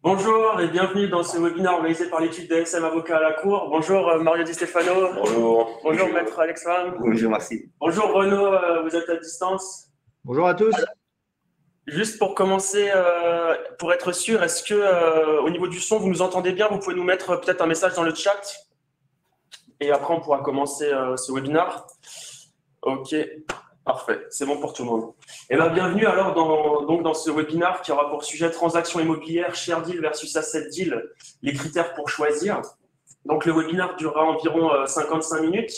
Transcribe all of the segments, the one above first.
Bonjour et bienvenue dans ce webinaire organisé par l'étude DSM Avocat à la Cour. Bonjour Mario Di Stefano. Bonjour. Bonjour Maître Alex Pham. Bonjour, merci. Bonjour Renaud, vous êtes à distance. Bonjour à tous. Juste pour commencer, pour être sûr, est-ce que au niveau du son, vous nous entendez bien? Vous pouvez nous mettre peut-être un message dans le chat et après on pourra commencer ce webinaire. Ok, parfait, c'est bon pour tout le monde. Et bien, bienvenue alors dans ce webinaire qui aura pour sujet transactions immobilières, share deal versus asset deal, les critères pour choisir. Donc le webinaire durera environ 55 minutes.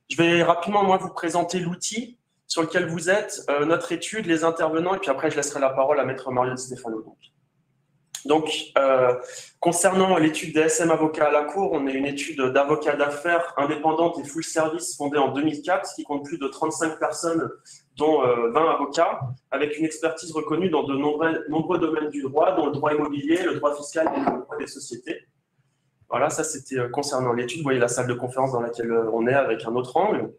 Je vais rapidement moi vous présenter l'outil sur lequel vous êtes, notre étude, les intervenants, et puis après je laisserai la parole à Maître Mario Di Stefano. Donc, concernant l'étude DSM Avocat à la Cour, on est une étude d'avocats d'affaires indépendante et full service fondée en 2004 qui compte plus de 35 personnes, dont 20 avocats, avec une expertise reconnue dans de nombreux domaines du droit, dont le droit immobilier, le droit fiscal et le droit des sociétés. Voilà, ça c'était concernant l'étude. Vous voyez la salle de conférence dans laquelle on est avec un autre angle.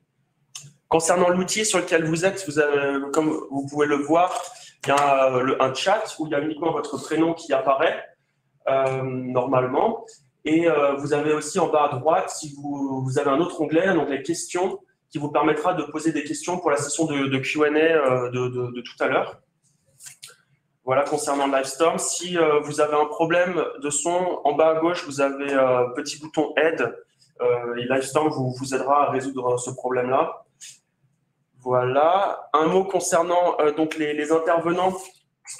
Concernant l'outil sur lequel vous êtes, vous avez, comme vous pouvez le voir, il y a un chat où il y a uniquement votre prénom qui apparaît normalement. Et vous avez aussi en bas à droite, si vous avez un onglet questions, qui vous permettra de poser des questions pour la session de Q&A de tout à l'heure. Voilà, concernant Livestorm, si vous avez un problème de son, en bas à gauche, vous avez un petit bouton aide et Livestorm vous aidera à résoudre ce problème-là. Voilà. Un mot concernant donc les intervenants.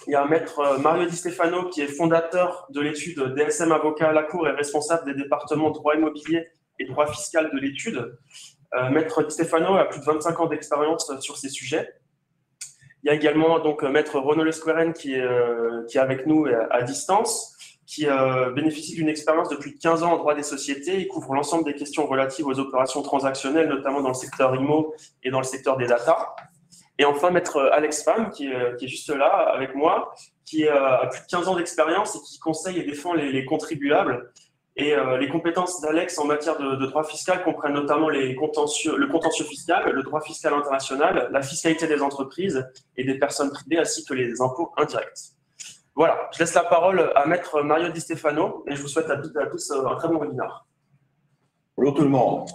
Il y a Maître Mario Di Stefano qui est fondateur de l'étude DSM Avocat à la Cour et responsable des départements droit immobilier et droit fiscal de l'étude. Maître Di Stefano a plus de 25 ans d'expérience sur ces sujets. Il y a également donc Maître Renaud Lesqueren qui est avec nous à distance, qui bénéficie d'une expérience de plus de 15 ans en droit des sociétés. Il couvre l'ensemble des questions relatives aux opérations transactionnelles, notamment dans le secteur IMO et dans le secteur des data. Et enfin, Maître Alex Pham, qui est juste là avec moi, qui a plus de 15 ans d'expérience et qui conseille et défend les contribuables. Et les compétences d'Alex en matière de droit fiscal comprennent notamment le contentieux fiscal, le droit fiscal international, la fiscalité des entreprises et des personnes privées, ainsi que les impôts indirects. Voilà, je laisse la parole à Maître Mario Di Stefano et je vous souhaite à toutes et à tous un très bon webinaire. Bonjour tout le monde.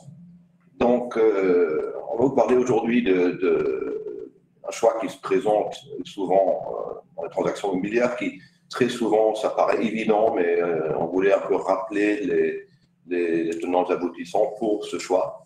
Donc, on va vous parler aujourd'hui d'un choix qui se présente souvent dans les transactions immobilières, qui très souvent, ça paraît évident, mais on voulait un peu rappeler les tenants et aboutissants pour ce choix.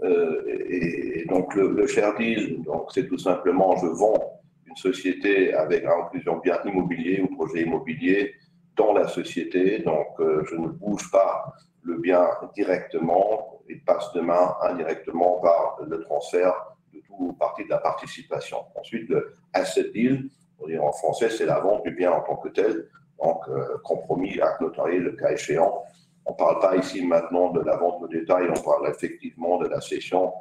Et donc, le share deal, c'est tout simplement, je vends une société avec plusieurs biens immobiliers ou projets immobiliers dans la société. Donc, je ne bouge pas le bien directement, il passe de main indirectement par le transfert de toute partie de la participation. Ensuite, le asset deal, on dit en français, c'est la vente du bien en tant que tel, donc compromis, acte notarié, le cas échéant. On ne parle pas ici maintenant de la vente au détail, on parle effectivement de la cession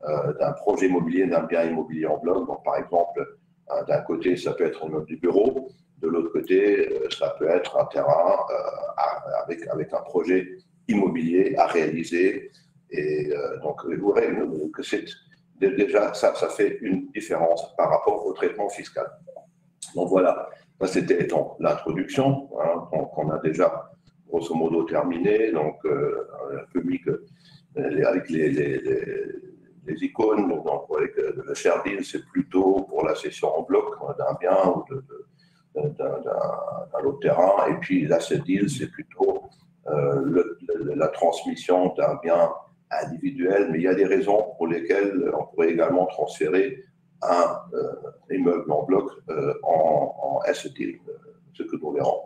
d'un projet immobilier, d'un bien immobilier en bloc. Donc, par exemple, d'un côté, ça peut être un meuble du bureau, de l'autre côté, ça peut être un terrain avec un projet immobilier à réaliser. Et donc, vous verrez que déjà, ça fait une différence par rapport au traitement fiscal. Donc voilà, ça c'était l'introduction. Hein, donc on a déjà grosso modo terminé. Donc le public avec les icônes, donc avec le share deal, c'est plutôt pour la cession en bloc d'un bien ou d'un autre terrain. Et puis l'asset deal, c'est plutôt la transmission d'un bien individuel. Mais il y a des raisons pour lesquelles on pourrait également transférer un immeuble en bloc en asset deal, ce que nous verrons.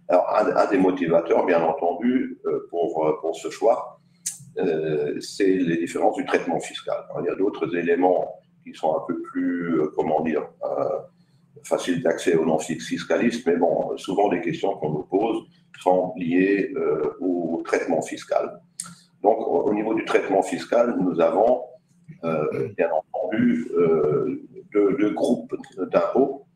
Alors, un des motivateurs, bien entendu, pour ce choix, c'est les différences du traitement fiscal. Alors, il y a d'autres éléments qui sont un peu plus, faciles d'accès aux non-fiscalistes, mais bon, souvent les questions qu'on nous pose sont liées au traitement fiscal. Donc, au niveau du traitement fiscal, nous avons bien entendu deux groupes d'impôts.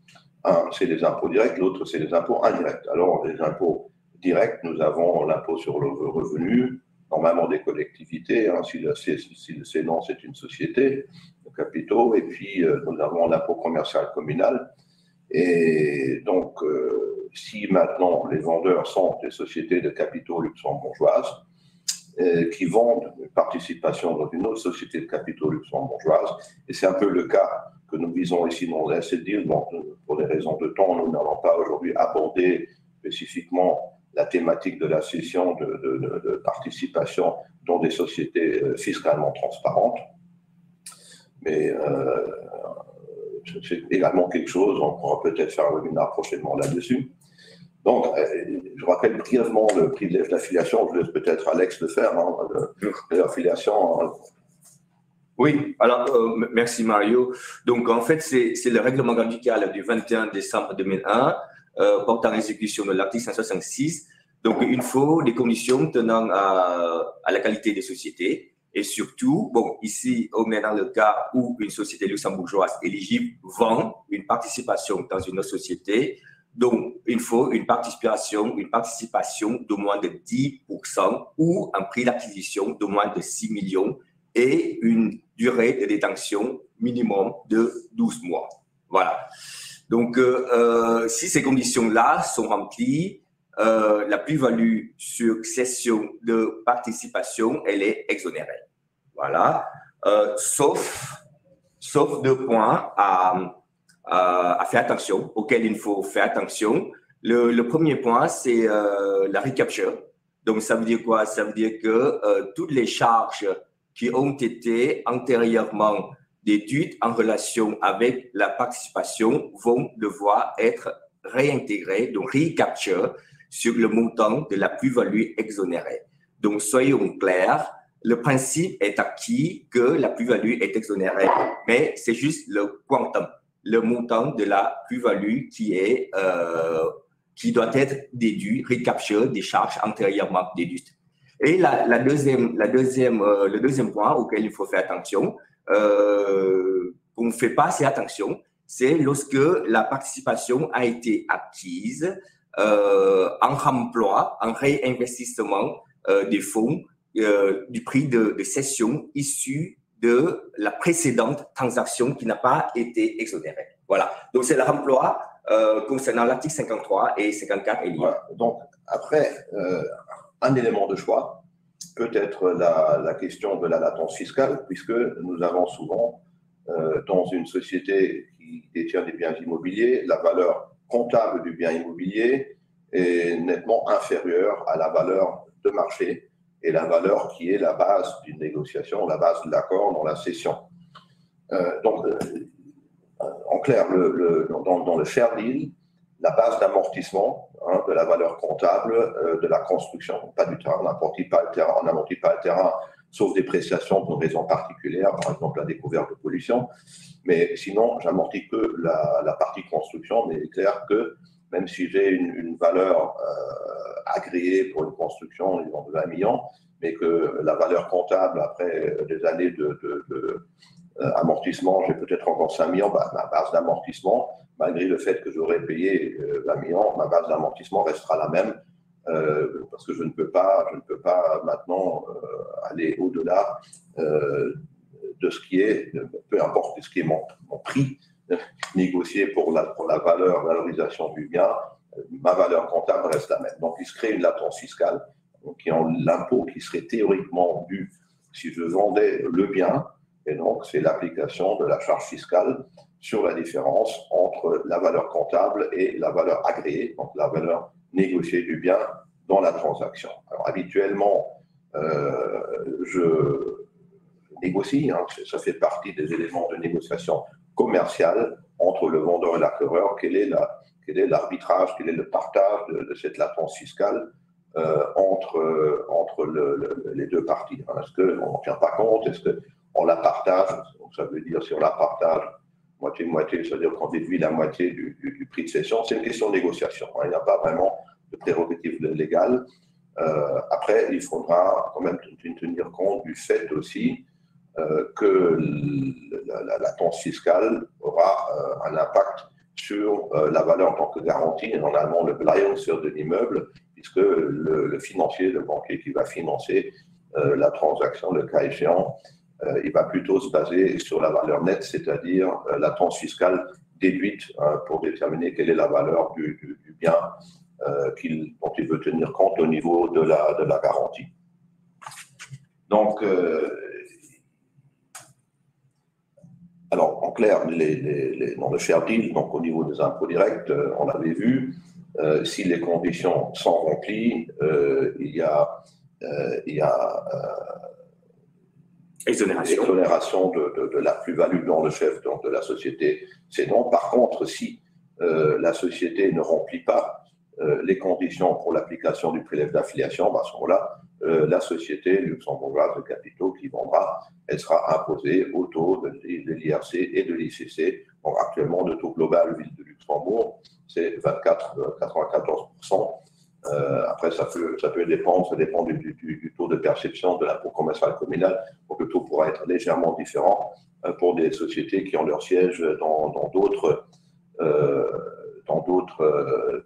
Un, c'est les impôts directs, l'autre, c'est les impôts indirects. Alors, les impôts directs, nous avons l'impôt sur le revenu, normalement des collectivités, hein, si le cédant, c'est une société de capitaux, et puis nous avons l'impôt commercial communal. Et donc, si maintenant les vendeurs sont des sociétés de capitaux luxembourgeoises qui vendent une participation dans une autre société de capitaux luxembourgeoise, et c'est un peu le cas que nous visons ici dans la deal. Donc, pour des raisons de temps, nous n'allons pas aujourd'hui aborder spécifiquement la thématique de la cession de participation dans des sociétés fiscalement transparentes. Mais c'est également quelque chose, on pourra peut-être faire un webinaire prochainement là-dessus. Donc, je rappelle brièvement le privilège d'affiliation, je laisse peut-être Alex le faire, hein, l'affiliation. Oui, alors merci Mario. Donc en fait, c'est le règlement radical du 21 décembre 2001 portant exécution de l'article 166. Donc il faut des conditions tenant à la qualité des sociétés et surtout, bon, ici on est dans le cas où une société luxembourgeoise éligible vend une participation dans une autre société. Donc, il faut une participation de moins de 10% ou un prix d'acquisition de moins de 6 millions et une durée de détention minimum de 12 mois. Voilà. Donc, si ces conditions-là sont remplies, la plus-value sur cession de participation, elle est exonérée. Voilà. Sauf 2 points à faire attention, auquel il faut faire attention. Le premier point, c'est la recapture. Donc, ça veut dire quoi? Ça veut dire que toutes les charges qui ont été antérieurement déduites en relation avec la participation vont devoir être réintégrées, donc recapture, sur le montant de la plus-value exonérée. Donc, soyons clairs, le principe est acquis que la plus-value est exonérée, mais c'est juste le quantum, le montant de la plus-value qui doit être déduit, recapture des charges antérieurement déduites. Et le deuxième point auquel il faut faire attention, qu'on ne fait pas assez attention, c'est lorsque la participation a été acquise en remploi, en réinvestissement des fonds du prix de cession issu de la précédente transaction qui n'a pas été exonérée. Voilà. Donc, c'est le remploi concernant l'article 53 et 54 et voilà. Donc, après, un élément de choix peut être la question de la latence fiscale, puisque nous avons souvent, dans une société qui détient des biens immobiliers, la valeur comptable du bien immobilier est nettement inférieure à la valeur de marché et la valeur qui est la base d'une négociation, la base de l'accord dans la cession. Donc, en clair, dans le share deal, la base d'amortissement de la valeur comptable de la construction, pas du terrain, on n'amortit pas le terrain, sauf dépréciation pour une raison particulière, par exemple la découverte de pollution. Mais sinon, j'amortis que la partie construction, mais il est clair que même si j'ai une valeur agréée pour une construction, disons de 20 millions, mais que la valeur comptable, après des années amortissement, j'ai peut-être encore 5 millions, ma base d'amortissement, malgré le fait que j'aurais payé 20 millions, ma base d'amortissement restera la même, parce que je ne peux pas maintenant aller au-delà de ce qui est, peu importe ce qui est mon prix négocié pour la valorisation du bien, ma valeur comptable reste la même. Donc, il se crée une latence fiscale, qui est l'impôt qui serait théoriquement dû si je vendais le bien, et donc c'est l'application de la charge fiscale sur la différence entre la valeur comptable et la valeur agréée, donc la valeur négociée du bien dans la transaction. Alors, habituellement, je négocie, ça fait partie des éléments de négociation commerciale entre le vendeur et l'acquéreur. Quel est l'arbitrage, quel est le partage de cette latence fiscale entre les deux parties? Est-ce qu'on ne tient pas compte? Est-ce qu'on la partage? Donc, ça veut dire si on la partage moitié-moitié, c'est-à-dire qu'on déduit la moitié du prix de cession. C'est une question de négociation. Il n'y a pas vraiment de prérogative légale. Après, il faudra quand même tenir compte du fait aussi que la latence fiscale aura un impact sur la valeur en tant que garantie, et normalement le Beleihungswert de l'immeuble, puisque le financier, le banquier qui va financer la transaction, le cas échéant, il va plutôt se baser sur la valeur nette, c'est-à-dire la latence fiscale déduite pour déterminer quelle est la valeur du bien dont il veut tenir compte au niveau de la garantie. Donc, alors, en clair, dans le share deal, donc au niveau des impôts directs, on l'avait vu, si les conditions sont remplies, il y a exonération de la plus-value dans le chef donc de la société. C'est non. Par contre, si la société ne remplit pas les conditions pour l'application du prélève d'affiliation, à ce moment-là, la société luxembourgeoise de capitaux qui vendra, elle sera imposée au taux de l'IRC et de l'ICC. Donc actuellement, le taux global ville de Luxembourg, c'est 94%. Après, ça peut dépendre, ça dépend du taux de perception de l'impôt commercial communal. Donc le taux pourra être légèrement différent pour des sociétés qui ont leur siège dans d'autres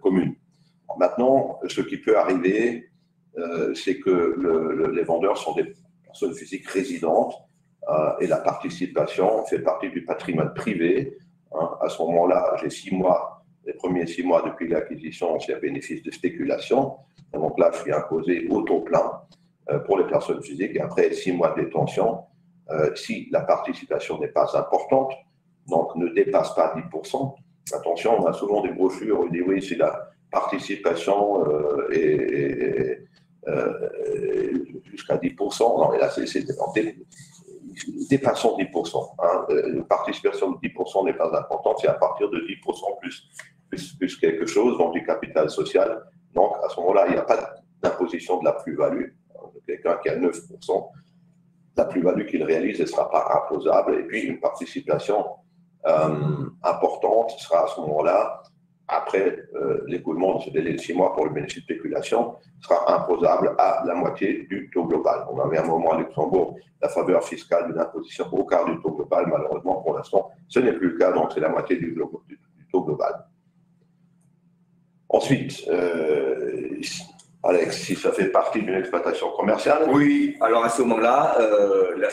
communes. Maintenant, ce qui peut arriver, c'est que les vendeurs sont des personnes physiques résidentes et la participation fait partie du patrimoine privé. À ce moment-là, j'ai 6 mois, les premiers 6 mois depuis l'acquisition, c'est un bénéfice de spéculation. Et donc là, je suis imposé au taux plein pour les personnes physiques. Et après 6 mois de détention, si la participation n'est pas importante, donc ne dépasse pas 10%, attention, on a souvent des brochures où on dit oui, si la participation est jusqu'à 10%. Non, mais là, c'est dépassant 10%. Une participation de 10% n'est pas importante, c'est à partir de 10% plus quelque chose, donc du capital social. Donc, à ce moment-là, il n'y a pas d'imposition de la plus-value. Quelqu'un qui a 9%, la plus-value qu'il réalise ne sera pas imposable. Et puis, une participation importante sera à ce moment-là, après l'écoulement de ce délai de 6 mois pour le bénéfice de spéculation, sera imposable à la moitié du taux global. On avait un moment à Luxembourg la faveur fiscale d'une imposition au quart du taux global. Malheureusement, pour l'instant, ce n'est plus le cas, donc c'est la moitié du taux global. Ensuite, Alex, si ça fait partie d'une exploitation commerciale. Oui, alors à ce moment-là,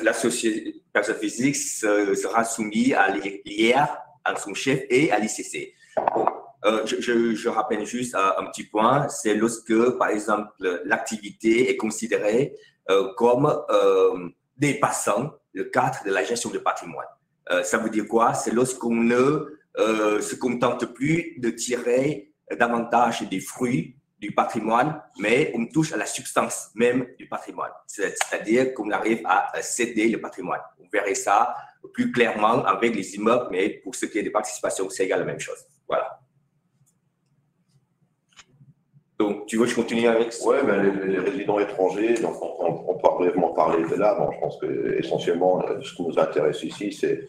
la société personne physique sera soumise à l'IR, à son chef et à l'ICC. Bon, je rappelle juste un petit point, c'est lorsque, par exemple, l'activité est considérée comme dépassant le cadre de la gestion de patrimoine. Ça veut dire quoi? C'est lorsqu'on ne se contente plus de tirer davantage des fruits du patrimoine, mais on touche à la substance même du patrimoine. C'est-à-dire qu'on arrive à céder le patrimoine. On verrait ça plus clairement avec les immeubles, mais pour ce qui est des participations, c'est également la même chose. Voilà. Donc, tu veux que je continue avec ça? Oui, les résidents étrangers, donc on peut brièvement parler de là. Bon, je pense que essentiellement, ce qui nous intéresse ici, c'est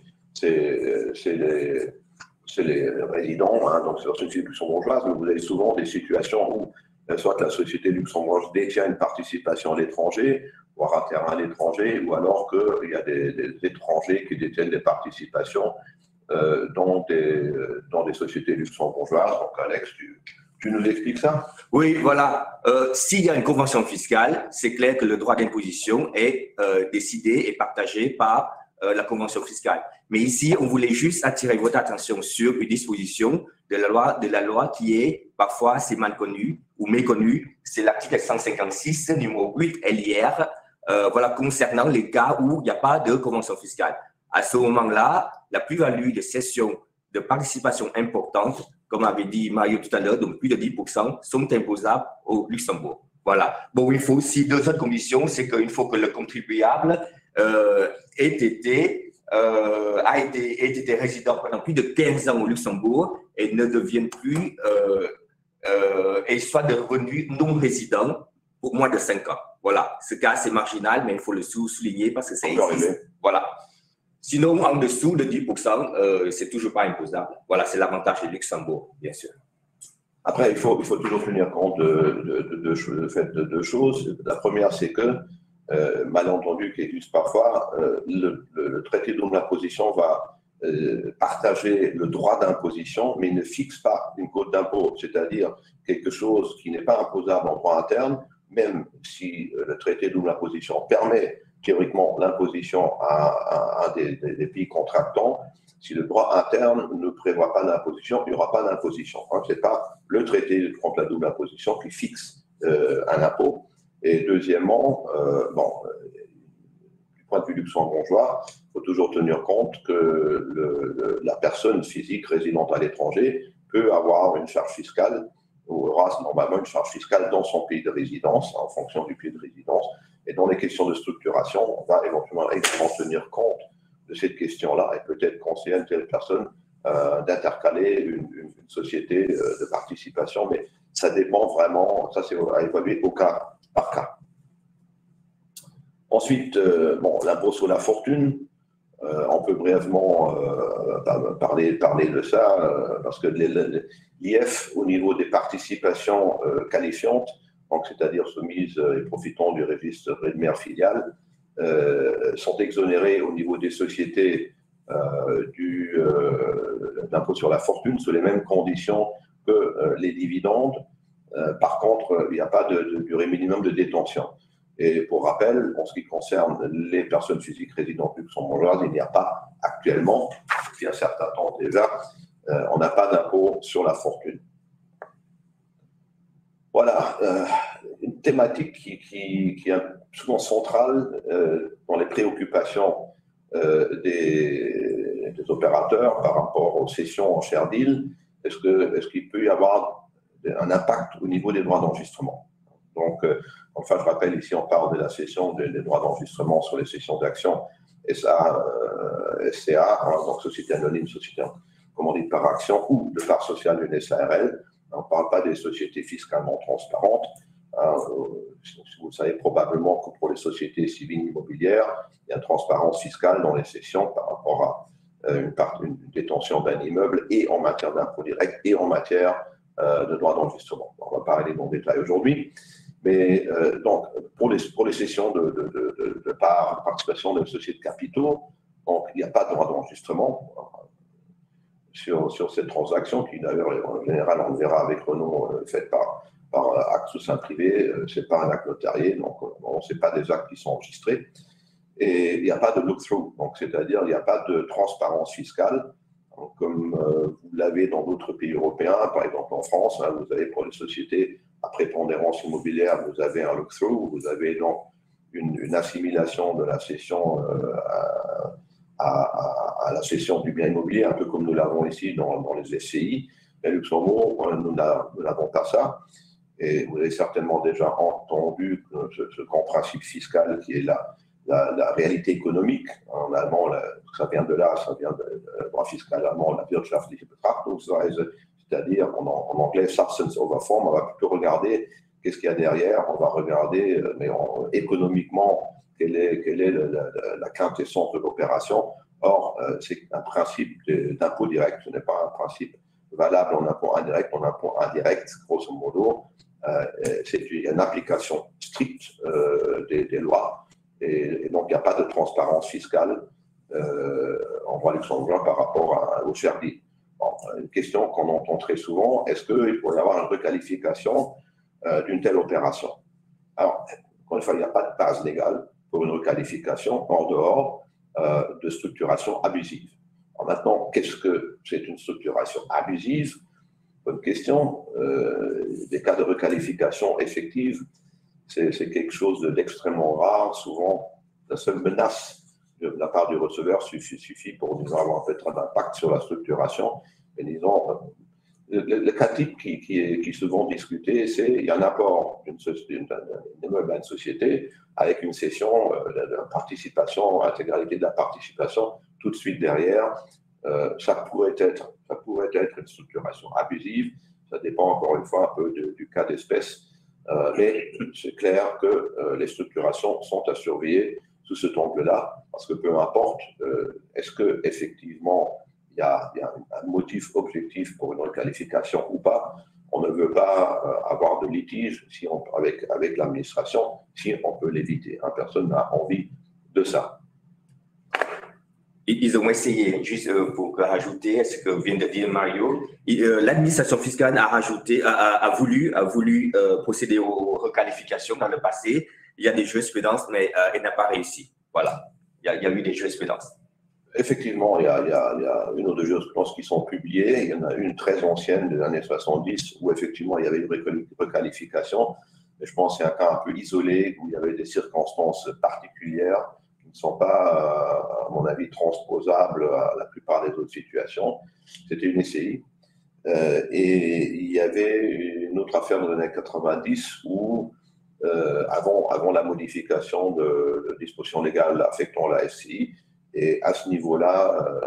les résidents, donc c'est la société luxembourgeoise, mais vous avez souvent des situations où soit la société luxembourgeoise détient une participation à l'étranger, voire un terrain à l'étranger, ou alors qu'il y a des étrangers qui détiennent des participations dans des sociétés luxembourgeoises. Donc Alex, tu nous expliques ça? Oui, voilà. S'il y a une convention fiscale, c'est clair que le droit d'imposition est décidé et partagé par la convention fiscale. Mais ici, on voulait juste attirer votre attention sur une disposition de la loi qui est parfois assez mal connue ou méconnue. C'est l'article 156, numéro 8 LIR, voilà, concernant les cas où il n'y a pas de convention fiscale. À ce moment-là, la plus-value de cession de participation importante, comme avait dit Mario tout à l'heure, donc plus de 10%, sont imposables au Luxembourg. Voilà. Bon, il faut aussi deux autres conditions, c'est qu'il faut que le contribuable ait été résident pendant plus de 15 ans au Luxembourg et ne devienne plus et soit de revenus non résidents pour moins de 5 ans. Voilà. Ce cas, c'est marginal, mais il faut le souligner parce que c'est ici. Voilà. Sinon, en dessous de 10%, c'est toujours pas imposable. Voilà, c'est l'avantage du Luxembourg, bien sûr. Après, il faut toujours tenir compte de deux choses. La première, c'est que, malentendu qui existe parfois, le traité de non-imposition va partager le droit d'imposition, mais il ne fixe pas une cote d'impôt, c'est-à-dire quelque chose qui n'est pas imposable en droit interne, même si le traité de non-imposition permet théoriquement l'imposition à des pays contractants, Si le droit interne ne prévoit pas d'imposition, il n'y aura pas d'imposition. Hein. Ce n'est pas le traité contre la double imposition qui fixe un impôt. Et deuxièmement, du point de vue luxembourgeois, il faut toujours tenir compte que la personne physique résidente à l'étranger peut avoir une charge fiscale, ou aura normalement une charge fiscale dans son pays de résidence, en fonction du pays de résidence. Et dans les questions de structuration, on va éventuellement tenir compte de cette question-là et peut-être conseiller à une telle personne d'intercaler une société de participation, mais ça dépend vraiment, ça c'est à évaluer au cas par cas. Ensuite, l'impôt sur la fortune, on peut brièvement parler de ça, parce que l'IF, au niveau des participations qualifiantes, donc c'est-à-dire soumises et profitant du registre de mère filiale, sont exonérées au niveau des sociétés d'impôt sur la fortune sous les mêmes conditions que les dividendes. Par contre, il n'y a pas de durée minimum de détention. Et pour rappel, en ce qui concerne les personnes physiques résidentes luxembourgeoises, il n'y a pas actuellement, depuis un certain temps déjà, on n'a pas d'impôt sur la fortune. Voilà, une thématique qui est souvent centrale dans les préoccupations des opérateurs par rapport aux cessions en share deal. Est-ce qu'il peut y avoir un impact au niveau des droits d'enregistrement? Donc, enfin, je rappelle ici, on parle de la cession des droits d'enregistrement sur les cessions d'actions SCA, donc société anonyme, société commandite par action ou de part sociale d'une SARL. On ne parle pas des sociétés fiscalement transparentes. Vous savez probablement que pour les sociétés civiles immobilières, il y a une transparence fiscale dans les cessions par rapport à une détention d'un immeuble et en matière d'impôt direct et en matière de droits d'enregistrement. On va pas aller dans le détail aujourd'hui. Mais donc, pour les cessions de participation de sociétés de capitaux, donc, il n'y a pas de droit d'enregistrement sur cette transaction, qui d'ailleurs, en général, on le verra avec Renault, faite par acte sous seing privé, c'est pas un acte notarié, donc ce n'est pas des actes qui sont enregistrés. Et il n'y a pas de look-through, donc c'est-à-dire il n'y a pas de transparence fiscale, donc, comme vous l'avez dans d'autres pays européens, par exemple en France, hein, vous avez pour les sociétés à prépondérance immobilière, vous avez un look-through, vous avez donc une assimilation de la cession à la cession du bien immobilier, un peu comme nous l'avons ici dans les SCI. Mais Luxembourg, nous n'avons pas ça. Et vous avez certainement déjà entendu ce grand principe fiscal qui est la réalité économique. En allemand, ça vient de là, ça vient du droit fiscal allemand, la wirtschaftliche Betrachtungsweise, c'est-à-dire en anglais, substance over form. On va plutôt regarder qu'est-ce qu'il y a derrière, on va regarder économiquement quelle est la quintessence de l'opération. Or, c'est un principe d'impôt direct, ce n'est pas un principe valable en impôt indirect. En impôt indirect, grosso modo, c'est une application stricte des lois. Et donc, il n'y a pas de transparence fiscale en droit luxembourgeois par rapport au share deal. Bon, une question qu'on entend très souvent, est-ce qu'il pourrait y avoir une requalification d'une telle opération? Alors, encore une fois, il n'y a pas de base légale pour une requalification en dehors de structuration abusive. Alors maintenant, qu'est-ce que c'est une structuration abusive? Bonne question. Des cas de requalification effective, c'est quelque chose d'extrêmement rare. Souvent, la seule menace de la part du receveur suffit pour nous avoir peut-être un impact sur la structuration. Mais disons, le cas type qui est souvent discuté, c'est il y a un apport d'une immeuble à une société avec une cession de la participation, intégralité de la participation, tout de suite derrière. Ça pourrait être une structuration abusive. Ça dépend encore une fois un peu du cas d'espèce. Mais c'est clair que les structurations sont à surveiller sous cet angle-là, parce que peu importe, est-ce qu'effectivement il y a un motif objectif pour une requalification ou pas, on ne veut pas avoir de litige avec l'administration si on peut l'éviter. Personne n'a envie de ça. Ils ont essayé, juste pour rajouter à ce que vient de dire Mario, l'administration fiscale a voulu procéder aux requalifications dans le passé. Il y a des jurisprudences, mais elle n'a pas réussi. Voilà, il y a eu des jurisprudences. Effectivement, il y a une ou deux jurisprudences qui sont publiées. Il y en a une très ancienne des années 70 où effectivement il y avait une requalification. Mais je pense que c'est un cas un peu isolé où il y avait des circonstances particulières qui ne sont pas, à mon avis, transposables à la plupart des autres situations. C'était une SCI. Et il y avait une autre affaire dans les années 90 où, avant la modification de dispositions légales affectant la SCI, et à ce niveau-là,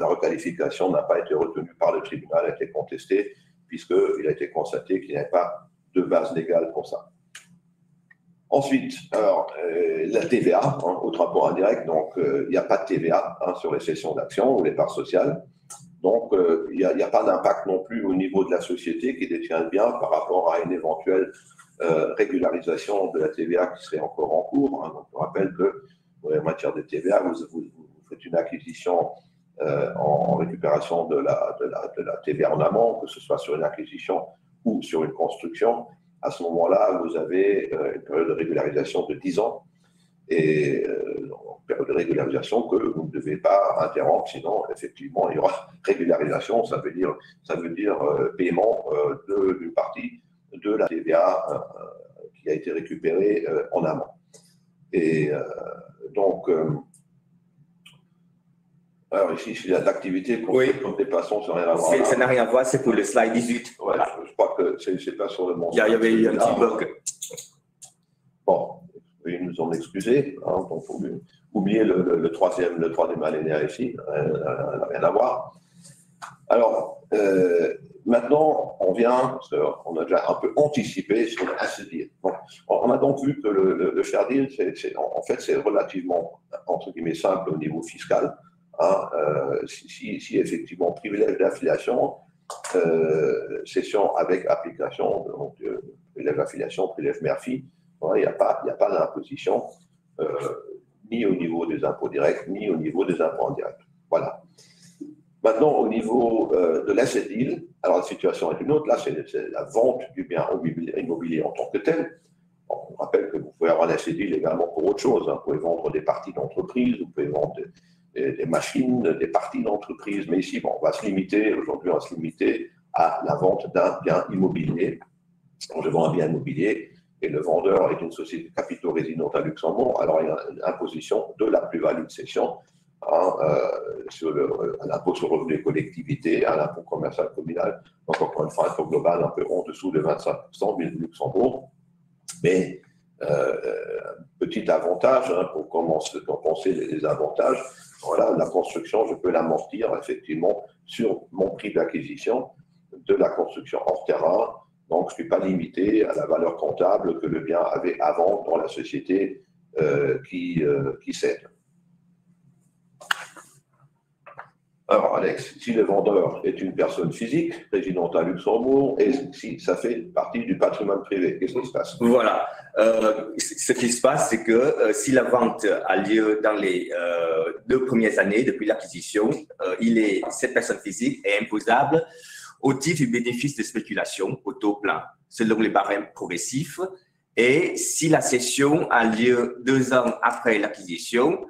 la requalification n'a pas été retenue par le tribunal, a été contestée, puisqu'il a été constaté qu'il n'y avait pas de base légale pour ça. Ensuite, alors, la TVA, autre impôt indirect, donc il n'y a pas de TVA sur les cessions d'actions ou les parts sociales. Donc, il n'y a pas d'impact non plus au niveau de la société qui détient le bien par rapport à une éventuelle régularisation de la TVA qui serait encore en cours. Donc, je rappelle que en matière de TVA, vous faites une acquisition en récupération de la TVA en amont, que ce soit sur une acquisition ou sur une construction. À ce moment-là, vous avez une période de régularisation de 10 ans et une période de régularisation que vous ne devez pas interrompre, sinon, effectivement, il y aura régularisation, ça veut dire paiement d'une partie de la TVA qui a été récupérée en amont. Et donc, alors ici, il y a de l'activité comme dépassons, ça n'a rien à voir. Ça n'a rien à voir, c'est pour le slide 18. Ouais, je crois que c'est pas sur le bon. Il y avait eu un petit bug. Bon, ils nous ont excusé, donc il faut oublier le troisième alinéa ici, ça n'a rien à voir. Alors, maintenant, on vient, on a déjà un peu anticipé sur le asset deal. Bon, on a donc vu que le share deal, en fait, c'est relativement, entre guillemets, simple au niveau fiscal. Si effectivement privilège d'affiliation, cession avec application, donc privilège d'affiliation, privilège mère-fille, il n'y a pas d'imposition, ni au niveau des impôts directs, ni au niveau des impôts indirects. Voilà. Maintenant, au niveau de l'asset deal, alors la situation est une autre. Là, c'est la vente du bien immobilier en tant que tel. On rappelle que vous pouvez avoir un asset deal également pour autre chose. Vous pouvez vendre des parties d'entreprise, vous pouvez vendre des machines, des parties d'entreprise. Mais ici, on va se limiter à la vente d'un bien immobilier. Donc, je vends un bien immobilier et le vendeur est une société de capitaux résidente à Luxembourg. Alors, il y a une imposition de la plus-value de cession. Sur l'impôt sur le revenu des collectivités, à l'impôt commercial communal, donc encore une fois un taux global un peu en dessous de 25% du Luxembourg. Mais petit avantage, pour compenser les avantages, voilà, la construction, je peux l'amortir effectivement sur mon prix d'acquisition de la construction hors terrain. Donc, je ne suis pas limité à la valeur comptable que le bien avait avant dans la société qui cède. Alors, Alex, si le vendeur est une personne physique résidente à Luxembourg et si ça fait partie du patrimoine privé, qu'est-ce qui se passe? Voilà. Ce qui se passe, c'est que si la vente a lieu dans les 2 premières années depuis l'acquisition, cette personne physique est imposable au titre du bénéfice de spéculation au taux plein, selon les barèmes progressifs. Et si la cession a lieu 2 ans après l'acquisition,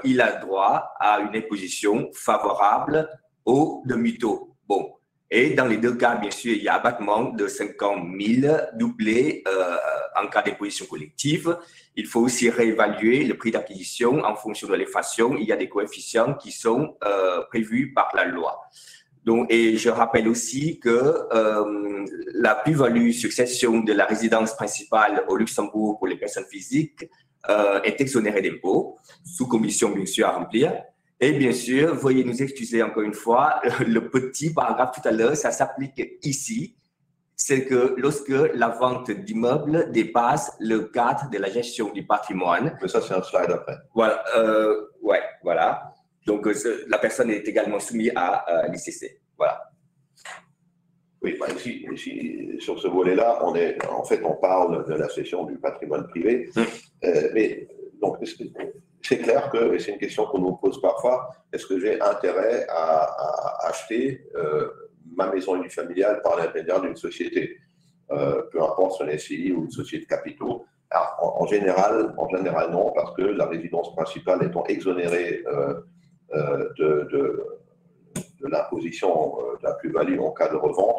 il a droit à une imposition favorable au demi-taux. Bon. Et dans les 2 cas, bien sûr, il y a abattement de 50 000 doublé en cas d'imposition collective. Il faut aussi réévaluer le prix d'acquisition en fonction de l'inflation. Il y a des coefficients qui sont prévus par la loi. Donc, et je rappelle aussi que la plus-value succession de la résidence principale au Luxembourg pour les personnes physiques est exonérée d'impôts, sous condition bien sûr à remplir. Et bien sûr, veuillez nous excuser encore une fois, le petit paragraphe tout à l'heure, ça s'applique ici. C'est que lorsque la vente d'immeubles dépasse le cadre de la gestion du patrimoine. Mais ça, c'est un slide après. Voilà. Ouais, voilà. Donc, la personne est également soumise à l'ICC. Voilà. Oui, bah ici, sur ce volet-là, on parle de la cession du patrimoine privé. Mais donc, c'est clair que, et c'est une question qu'on nous pose parfois, est-ce que j'ai intérêt à acheter ma maison unifamiliale par l'intermédiaire d'une société, peu importe si c'est une SCI ou une société de capitaux? Alors, en général, non, parce que la résidence principale étant exonérée de l'imposition de la plus-value en cas de revente,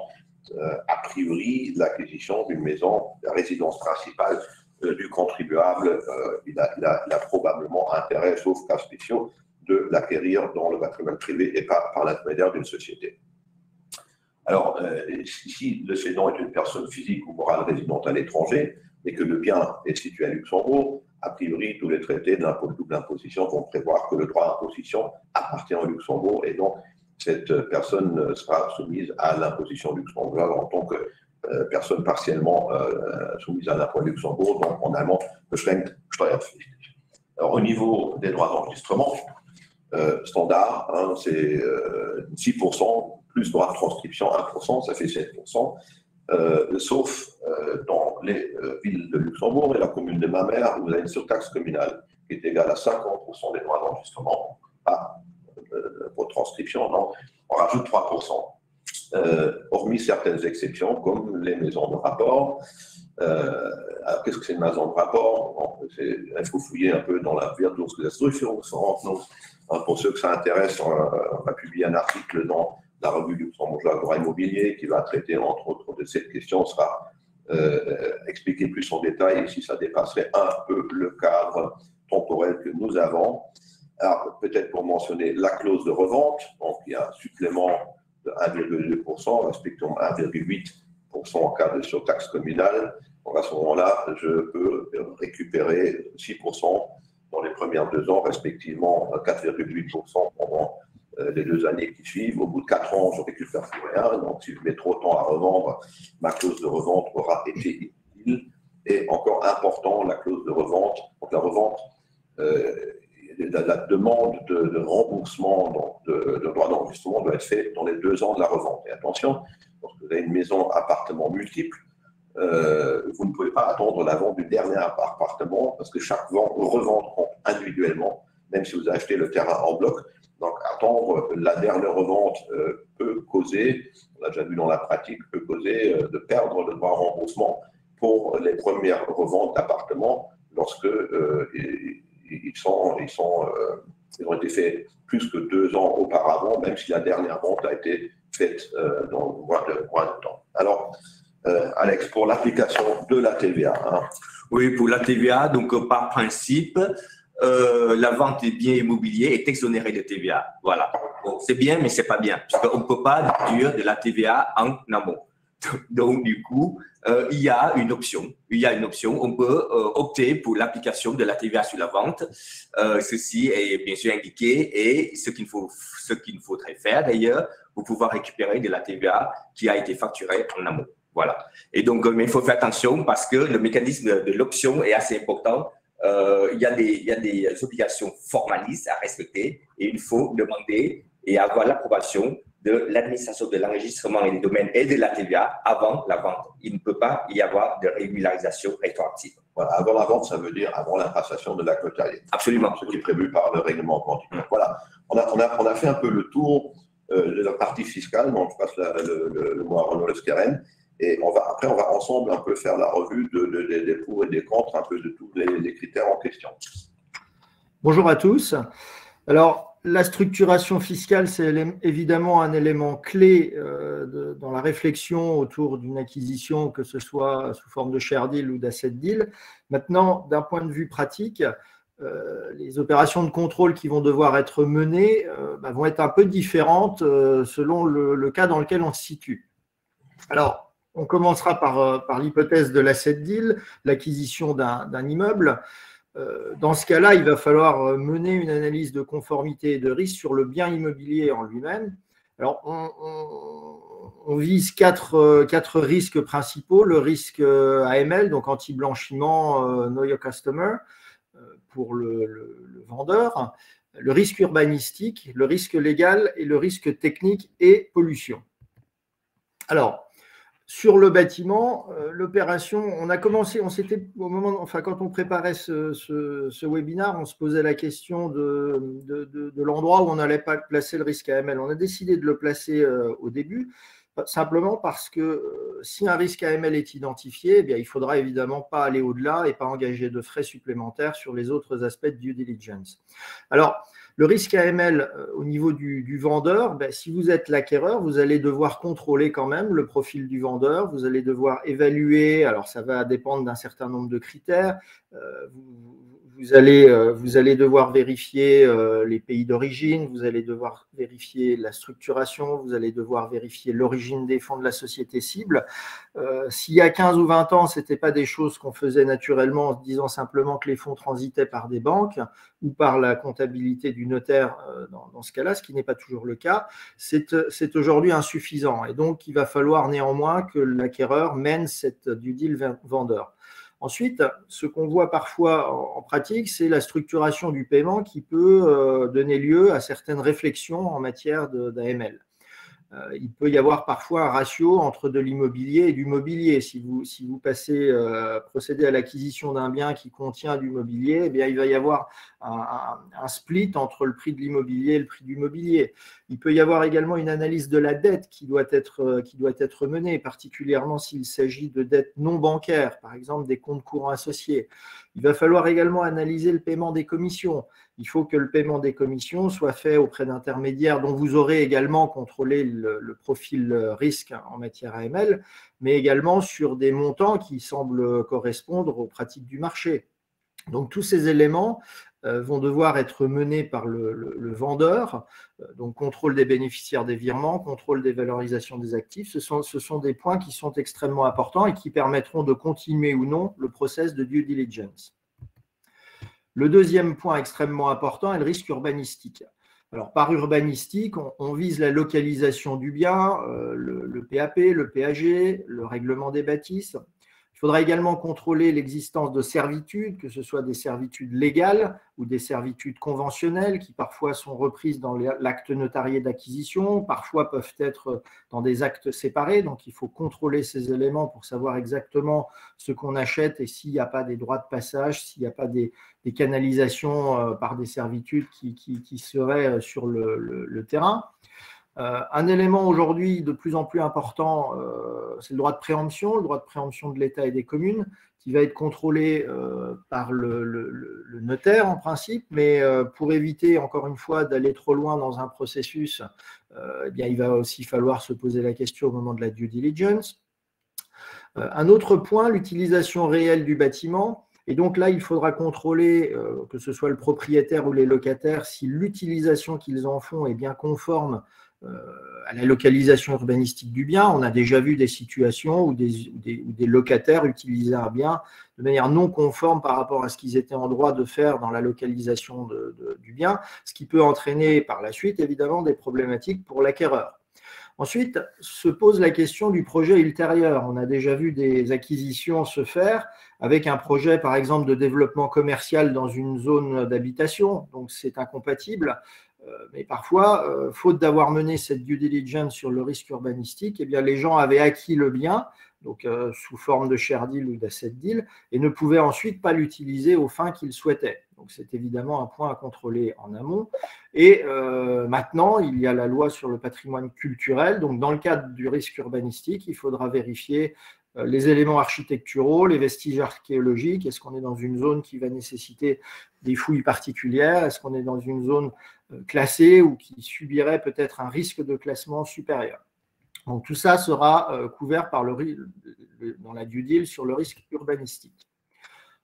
a priori, l'acquisition d'une maison, la résidence principale du contribuable, il a probablement intérêt, sauf cas spéciaux, de l'acquérir dans le patrimoine privé et pas par l'intermédiaire d'une société. Alors, si le cédant est une personne physique ou morale résidente à l'étranger et que le bien est situé à Luxembourg, a priori, tous les traités d'imposition vont prévoir que le droit d'imposition appartient au Luxembourg et donc cette personne sera soumise à l'imposition luxembourgeoise en tant que personne partiellement soumise à l'impôt Luxembourg, donc en allemand, beschränkt steuerpflichtig. Alors, au niveau des droits d'enregistrement, standard, hein, c'est 6%, plus droit de transcription 1%, ça fait 7%, sauf dans les villes de Luxembourg et la commune de Mamers, où vous avez une surtaxe communale qui est égale à 50% des droits d'enregistrement, pas pour transcription, non, on rajoute 3%. Hormis certaines exceptions, comme les maisons de rapport. Alors, qu'est-ce que c'est une maison de rapport? Il faut fouiller un peu dans la Wirtschaftsgesetzbuchführungsverordnung. Pour ceux que ça intéresse, on va publier un article dans la revue luxembourgeoise droit immobilier qui va traiter, entre autres, de cette question, sera expliqué plus en détail, et si ça dépasserait un peu le cadre temporel que nous avons. Alors, peut-être pour mentionner la clause de revente, donc il y a un supplément de 1,2%, respectivement 1,8% en cas de surtaxe communale. Donc à ce moment-là, je peux récupérer 6% dans les premières 2 ans, respectivement 4,8% pendant les 2 années qui suivent. Au bout de 4 ans, je récupère plus rien. Donc si je mets trop de temps à revendre, ma clause de revente aura été inutile. Et encore important, la clause de revente, donc la revente, la demande de remboursement donc de droits d'enregistrement doit être faite dans les 2 ans de la revente. Et attention, lorsque vous avez une maison appartement multiple, vous ne pouvez pas attendre la vente du dernier appartement parce que chaque revente compte individuellement, même si vous achetez le terrain en bloc. Donc attendre la dernière revente peut causer, on l'a déjà vu dans la pratique, peut causer de perdre le droit à remboursement pour les premières reventes d'appartements lorsque ils ont été faits plus que 2 ans auparavant, même si la dernière vente a été faite dans moins de temps. Alors, Alex, pour l'application de la TVA. Hein. Oui, pour la TVA, donc par principe, la vente des biens immobiliers est exonérée de TVA. Voilà. Bon, c'est bien, mais c'est pas bien, puisqu'on ne peut pas déduire de la TVA en amont. Donc, du coup, il y a une option. On peut opter pour l'application de la TVA sur la vente. Ceci est bien sûr indiqué et ce qu'il faudrait faire d'ailleurs pour pouvoir récupérer de la TVA qui a été facturée en amont. Voilà. Et donc, mais il faut faire attention parce que le mécanisme de l'option est assez important. Il y a des obligations formalistes à respecter et il faut demander et avoir l'approbation de l'administration de l'enregistrement et des domaines et de la TVA avant la vente. Il ne peut pas y avoir de régularisation rétroactive. Voilà, avant la vente, ça veut dire avant la passation de l'acte notarié. Absolument. Ce qui est prévu par le règlement quantique. Voilà, on a fait un peu le tour de la partie fiscale, donc je passe le mot à Renaud Lesqueren, et après on va ensemble un peu faire la revue des pour et des contre, un peu de tous les critères en question. Bonjour à tous. Alors, la structuration fiscale, c'est évidemment un élément clé dans la réflexion autour d'une acquisition, que ce soit sous forme de share deal ou d'asset deal. Maintenant, d'un point de vue pratique, les opérations de contrôle qui vont devoir être menées vont être un peu différentes selon le cas dans lequel on se situe. Alors, on commencera par l'hypothèse de l'asset deal, l'acquisition d'un immeuble. Dans ce cas-là, il va falloir mener une analyse de conformité et de risque sur le bien immobilier en lui-même. Alors, on vise quatre risques principaux. Le risque AML, donc anti-blanchiment, Know Your Customer, pour le vendeur. Le risque urbanistique, le risque légal et le risque technique et pollution. Alors, sur le bâtiment, l'opération, on a commencé, quand on préparait ce webinaire, on se posait la question de l'endroit où on n'allait pas placer le risque AML. On a décidé de le placer au début, simplement parce que si un risque AML est identifié, eh bien, il ne faudra évidemment pas aller au-delà et pas engager de frais supplémentaires sur les autres aspects de due diligence. Alors, Le risque AML au niveau du vendeur, ben, si vous êtes l'acquéreur, vous allez devoir contrôler quand même le profil du vendeur, vous allez devoir évaluer, alors ça va dépendre d'un certain nombre de critères, vous allez devoir vérifier les pays d'origine, vous allez devoir vérifier la structuration, vous allez devoir vérifier l'origine des fonds de la société cible. S'il y a 15 ou 20 ans, ce n'était pas des choses qu'on faisait naturellement en se disant simplement que les fonds transitaient par des banques ou par la comptabilité du notaire dans ce cas-là, ce qui n'est pas toujours le cas, c'est aujourd'hui insuffisant. Et donc, il va falloir néanmoins que l'acquéreur mène cette due deal vendeur. Ensuite, ce qu'on voit parfois en pratique, c'est la structuration du paiement qui peut donner lieu à certaines réflexions en matière d'AML. Il peut y avoir parfois un ratio entre de l'immobilier et du mobilier. Si vous procédez à l'acquisition d'un bien qui contient du mobilier, eh bien, il va y avoir un split entre le prix de l'immobilier et le prix du mobilier. Il peut y avoir également une analyse de la dette qui doit être menée, particulièrement s'il s'agit de dettes non bancaires, par exemple des comptes courants associés. Il va falloir également analyser le paiement des commissions. Il faut que le paiement des commissions soit fait auprès d'intermédiaires dont vous aurez également contrôlé le profil risque en matière AML, mais également sur des montants qui semblent correspondre aux pratiques du marché. Donc tous ces éléments vont devoir être menés par le vendeur, donc contrôle des bénéficiaires des virements, contrôle des valorisations des actifs. Ce sont des points qui sont extrêmement importants et qui permettront de continuer ou non le process de due diligence. Le deuxième point extrêmement important est le risque urbanistique. Alors, par urbanistique, on vise la localisation du bien, le PAP, le PAG, le règlement des bâtisses. Il faudra également contrôler l'existence de servitudes, que ce soit des servitudes légales ou des servitudes conventionnelles qui parfois sont reprises dans l'acte notarié d'acquisition, parfois peuvent être dans des actes séparés. Donc, il faut contrôler ces éléments pour savoir exactement ce qu'on achète et s'il n'y a pas des droits de passage, s'il n'y a pas des canalisations par des servitudes qui seraient sur le terrain. Un élément aujourd'hui de plus en plus important, c'est le droit de préemption de l'État et des communes, qui va être contrôlé par le notaire en principe, mais pour éviter encore une fois d'aller trop loin dans un processus, eh bien, il va aussi falloir se poser la question au moment de la due diligence. Un autre point, l'utilisation réelle du bâtiment. Et donc là, il faudra contrôler, que ce soit le propriétaire ou les locataires, si l'utilisation qu'ils en font est bien conforme à la localisation urbanistique du bien. On a déjà vu des situations où des locataires utilisaient un bien de manière non conforme par rapport à ce qu'ils étaient en droit de faire dans la localisation du bien, ce qui peut entraîner par la suite évidemment des problématiques pour l'acquéreur. Ensuite, se pose la question du projet ultérieur. On a déjà vu des acquisitions se faire avec un projet, par exemple, de développement commercial dans une zone d'habitation. Donc, c'est incompatible. Mais parfois, faute d'avoir mené cette due diligence sur le risque urbanistique, eh bien, les gens avaient acquis le bien, donc sous forme de share deal ou d'asset deal, et ne pouvaient ensuite pas l'utiliser aux fins qu'ils souhaitaient. Donc, c'est évidemment un point à contrôler en amont. Et maintenant, il y a la loi sur le patrimoine culturel. Donc, dans le cadre du risque urbanistique, il faudra vérifier les éléments architecturaux, les vestiges archéologiques. Est-ce qu'on est dans une zone qui va nécessiter des fouilles particulières? Est-ce qu'on est dans une zone classée ou qui subirait peut-être un risque de classement supérieur? Donc, tout ça sera couvert par dans la due deal sur le risque urbanistique.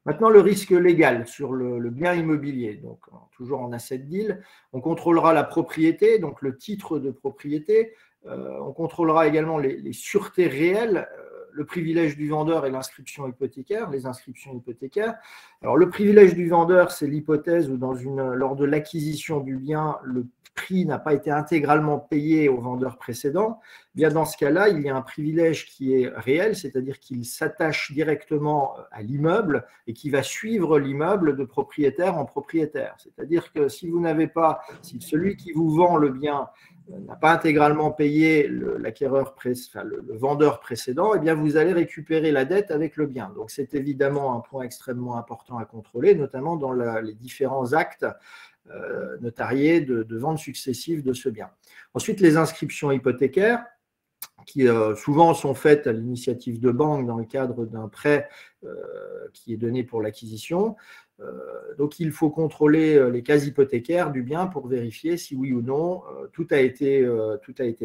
Maintenant, le risque légal sur le bien immobilier, donc toujours en asset deal, on contrôlera la propriété, donc le titre de propriété, on contrôlera également les sûretés réelles, le privilège du vendeur et l'inscription hypothécaire, les inscriptions hypothécaires. Alors, le privilège du vendeur, c'est l'hypothèse où lors de l'acquisition du bien, le prix n'a pas été intégralement payé au vendeur précédent. Bien, dans ce cas-là, il y a un privilège qui est réel, c'est-à-dire qu'il s'attache directement à l'immeuble et qui va suivre l'immeuble de propriétaire en propriétaire. C'est-à-dire que si celui qui vous vend le bien n'a pas intégralement payé le vendeur précédent, eh bien vous allez récupérer la dette avec le bien. Donc c'est évidemment un point extrêmement important à contrôler, notamment dans les différents actes notariés de vente successive de ce bien. Ensuite, les inscriptions hypothécaires, qui souvent sont faites à l'initiative de banque dans le cadre d'un prêt qui est donné pour l'acquisition. Donc, il faut contrôler les cases hypothécaires du bien pour vérifier si oui ou non tout a été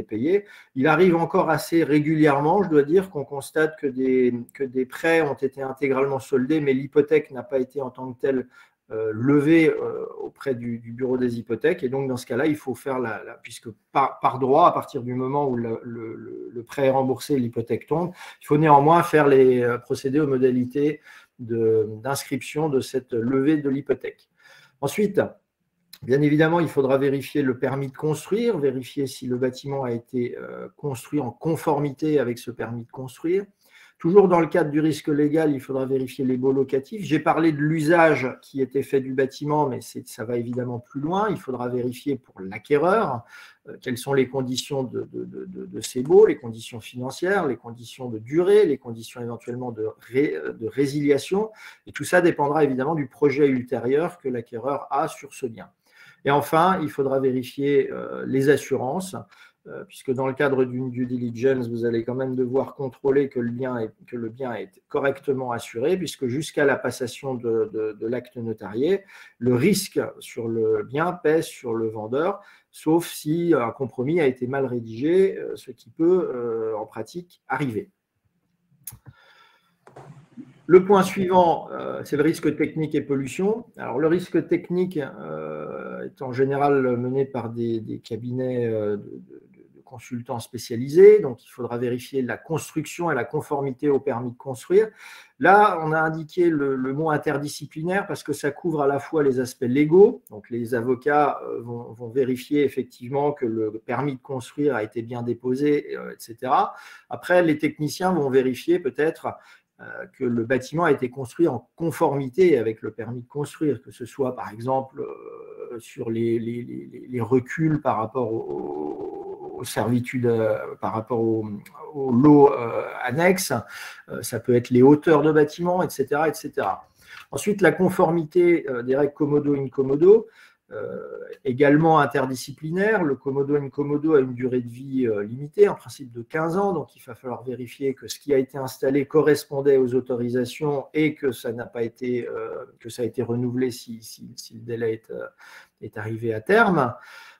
payé. Il arrive encore assez régulièrement, je dois dire, qu'on constate que des prêts ont été intégralement soldés, mais l'hypothèque n'a pas été en tant que telle levée auprès du bureau des hypothèques. Et donc, dans ce cas-là, il faut faire puisque par droit, à partir du moment où le prêt est remboursé, l'hypothèque tombe, il faut néanmoins procéder aux modalités d'inscription de cette levée de l'hypothèque. Ensuite, bien évidemment, il faudra vérifier le permis de construire, vérifier si le bâtiment a été construit en conformité avec ce permis de construire. Toujours dans le cadre du risque légal, il faudra vérifier les baux locatifs. J'ai parlé de l'usage qui était fait du bâtiment, mais ça va évidemment plus loin. Il faudra vérifier pour l'acquéreur quelles sont les conditions de ces baux, les conditions financières, les conditions de durée, les conditions éventuellement de résiliation. Et tout ça dépendra évidemment du projet ultérieur que l'acquéreur a sur ce bien. Et enfin, il faudra vérifier les assurances, puisque dans le cadre d'une due diligence, vous allez quand même devoir contrôler que le bien est correctement assuré, puisque jusqu'à la passation de l'acte notarié, le risque sur le bien pèse sur le vendeur, sauf si un compromis a été mal rédigé, ce qui peut en pratique arriver. Le point suivant, c'est le risque technique et pollution. Alors, le risque technique est en général mené par des cabinets de consultants spécialisés, donc il faudra vérifier la construction et la conformité au permis de construire. Là, on a indiqué le mot interdisciplinaire parce que ça couvre à la fois les aspects légaux, donc les avocats vont vérifier effectivement que le permis de construire a été bien déposé, etc. Après, les techniciens vont vérifier peut-être que le bâtiment a été construit en conformité avec le permis de construire, que ce soit par exemple sur les reculs par rapport aux servitudes, par rapport aux lots annexes, ça peut être les hauteurs de bâtiments, etc., etc. Ensuite, la conformité des règles commodo-incommodo, également interdisciplinaire. Le commodo-incommodo a une durée de vie limitée, en principe de 15 ans, donc il va falloir vérifier que ce qui a été installé correspondait aux autorisations et que ça n'a pas été, que ça a été renouvelé si le délai est arrivé à terme.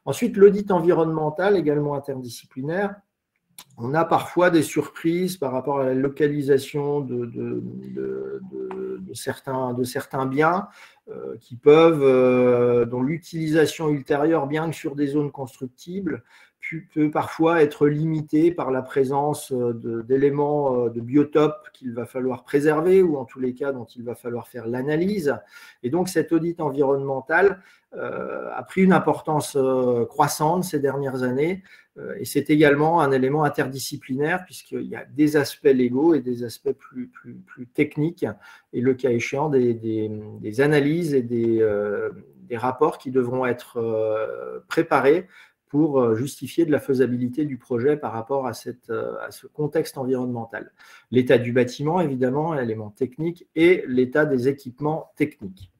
Ensuite, l'audit environnemental, également interdisciplinaire. On a parfois des surprises par rapport à la localisation de certains biens qui peuvent, dont l'utilisation ultérieure, bien que sur des zones constructibles, peut parfois être limitée par la présence d'éléments de biotopes qu'il va falloir préserver ou en tous les cas dont il va falloir faire l'analyse. Et donc cet audit environnemental a pris une importance croissante ces dernières années et c'est également un élément interdisciplinaire puisqu'il y a des aspects légaux et des aspects plus techniques et le cas échéant des analyses et des rapports qui devront être préparés pour justifier de la faisabilité du projet par rapport à ce contexte environnemental. L'état du bâtiment, évidemment, élément technique, et l'état des équipements techniques.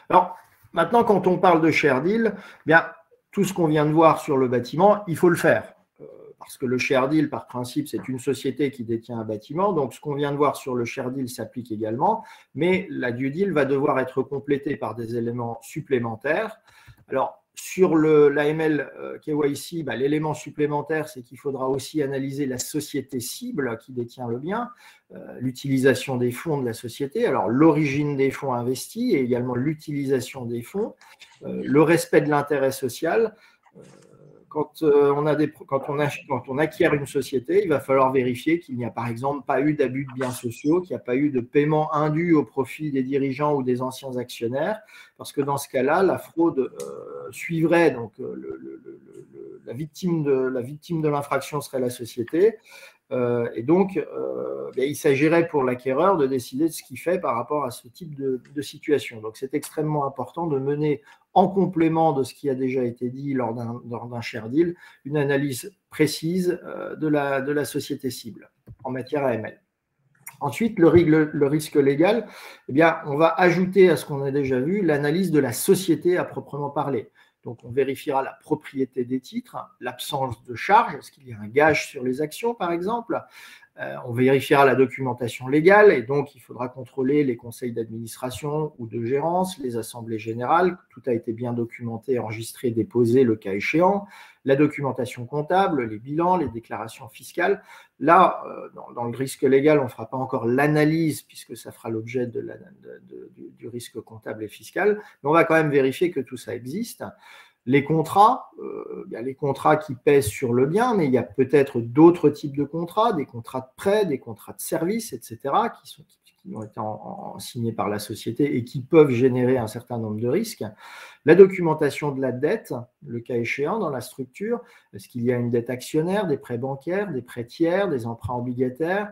Alors, maintenant, quand on parle de share deal, bien, tout ce qu'on vient de voir sur le bâtiment, il faut le faire. Parce que le share deal, par principe, c'est une société qui détient un bâtiment. Donc, ce qu'on vient de voir sur le share deal s'applique également. Mais la due deal va devoir être complétée par des éléments supplémentaires. Alors, sur l'AML KYC, l'élément supplémentaire, c'est qu'il faudra aussi analyser la société cible qui détient le bien, l'utilisation des fonds de la société, alors l'origine des fonds investis et également l'utilisation des fonds, le respect de l'intérêt social. Quand on acquiert une société, il va falloir vérifier qu'il n'y a par exemple pas eu d'abus de biens sociaux, qu'il n'y a pas eu de paiement indu au profit des dirigeants ou des anciens actionnaires, parce que dans ce cas-là, la fraude suivrait, donc la victime de l'infraction serait la société. Et donc, il s'agirait pour l'acquéreur de décider de ce qu'il fait par rapport à ce type de situation. Donc, c'est extrêmement important de mener en complément de ce qui a déjà été dit lors d'un share deal, une analyse précise de la société cible en matière AML. Ensuite, le risque légal, eh bien, on va ajouter à ce qu'on a déjà vu l'analyse de la société à proprement parler. Donc, on vérifiera la propriété des titres, l'absence de charge, est-ce qu'il y a un gage sur les actions, par exemple, On vérifiera la documentation légale et donc il faudra contrôler les conseils d'administration ou de gérance, les assemblées générales. Tout a été bien documenté, enregistré, déposé le cas échéant. La documentation comptable, les bilans, les déclarations fiscales. Là, dans le risque légal, on ne fera pas encore l'analyse puisque ça fera l'objet du risque comptable et fiscal, mais on va quand même vérifier que tout ça existe. Les contrats, il y a les contrats qui pèsent sur le bien, mais il y a peut-être d'autres types de contrats, des contrats de prêt, des contrats de service, etc., qui ont été signés par la société et qui peuvent générer un certain nombre de risques. La documentation de la dette, le cas échéant dans la structure, est-ce qu'il y a une dette actionnaire, des prêts bancaires, des prêts tiers, des emprunts obligataires?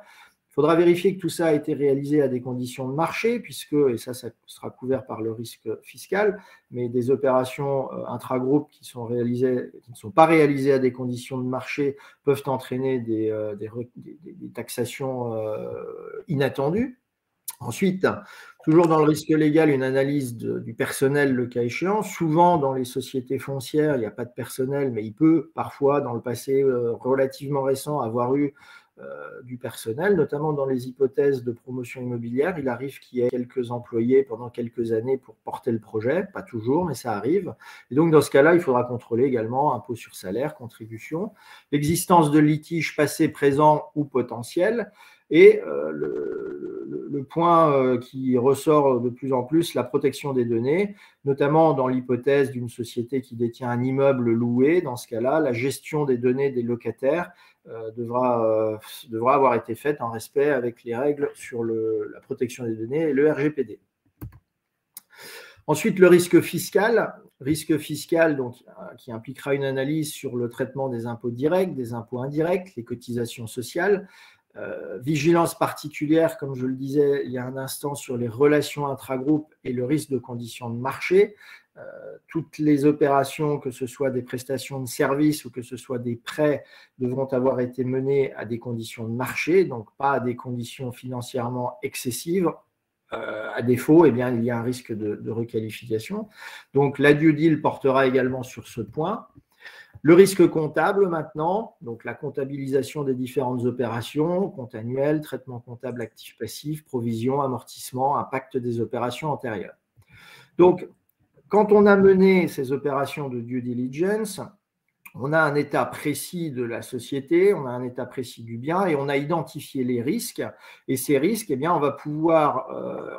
Il faudra vérifier que tout ça a été réalisé à des conditions de marché, puisque, et ça sera couvert par le risque fiscal, mais des opérations intragroupes qui ne sont pas réalisées à des conditions de marché peuvent entraîner des taxations inattendues. Ensuite, toujours dans le risque légal, une analyse du personnel, le cas échéant. Souvent, dans les sociétés foncières, il n'y a pas de personnel, mais il peut parfois, dans le passé relativement récent, avoir eu du personnel, notamment dans les hypothèses de promotion immobilière. Il arrive qu'il y ait quelques employés pendant quelques années pour porter le projet, pas toujours, mais ça arrive. Et donc, dans ce cas-là, il faudra contrôler également impôt sur salaire, contribution, l'existence de litiges passés, présents ou potentiels, et le point qui ressort de plus en plus, la protection des données, notamment dans l'hypothèse d'une société qui détient un immeuble loué. Dans ce cas-là, la gestion des données des locataires devra avoir été faite en respect avec les règles sur la protection des données et le RGPD. Ensuite, le risque fiscal. Risque fiscal donc, qui impliquera une analyse sur le traitement des impôts directs, des impôts indirects, les cotisations sociales. Vigilance particulière, comme je le disais il y a un instant, sur les relations intragroupes et le risque de conditions de marché. Toutes les opérations, que ce soit des prestations de services ou que ce soit des prêts, devront avoir été menées à des conditions de marché, donc pas à des conditions financièrement excessives. À défaut, eh bien, il y a un risque de requalification. Donc la due deal portera également sur ce point. Le risque comptable maintenant, donc la comptabilisation des différentes opérations, compte annuel, traitement comptable actif-passif, provision, amortissement, impact des opérations antérieures. Donc, quand on a mené ces opérations de due diligence, on a un état précis de la société, on a un état précis du bien et on a identifié les risques. Et ces risques, eh bien, on va pouvoir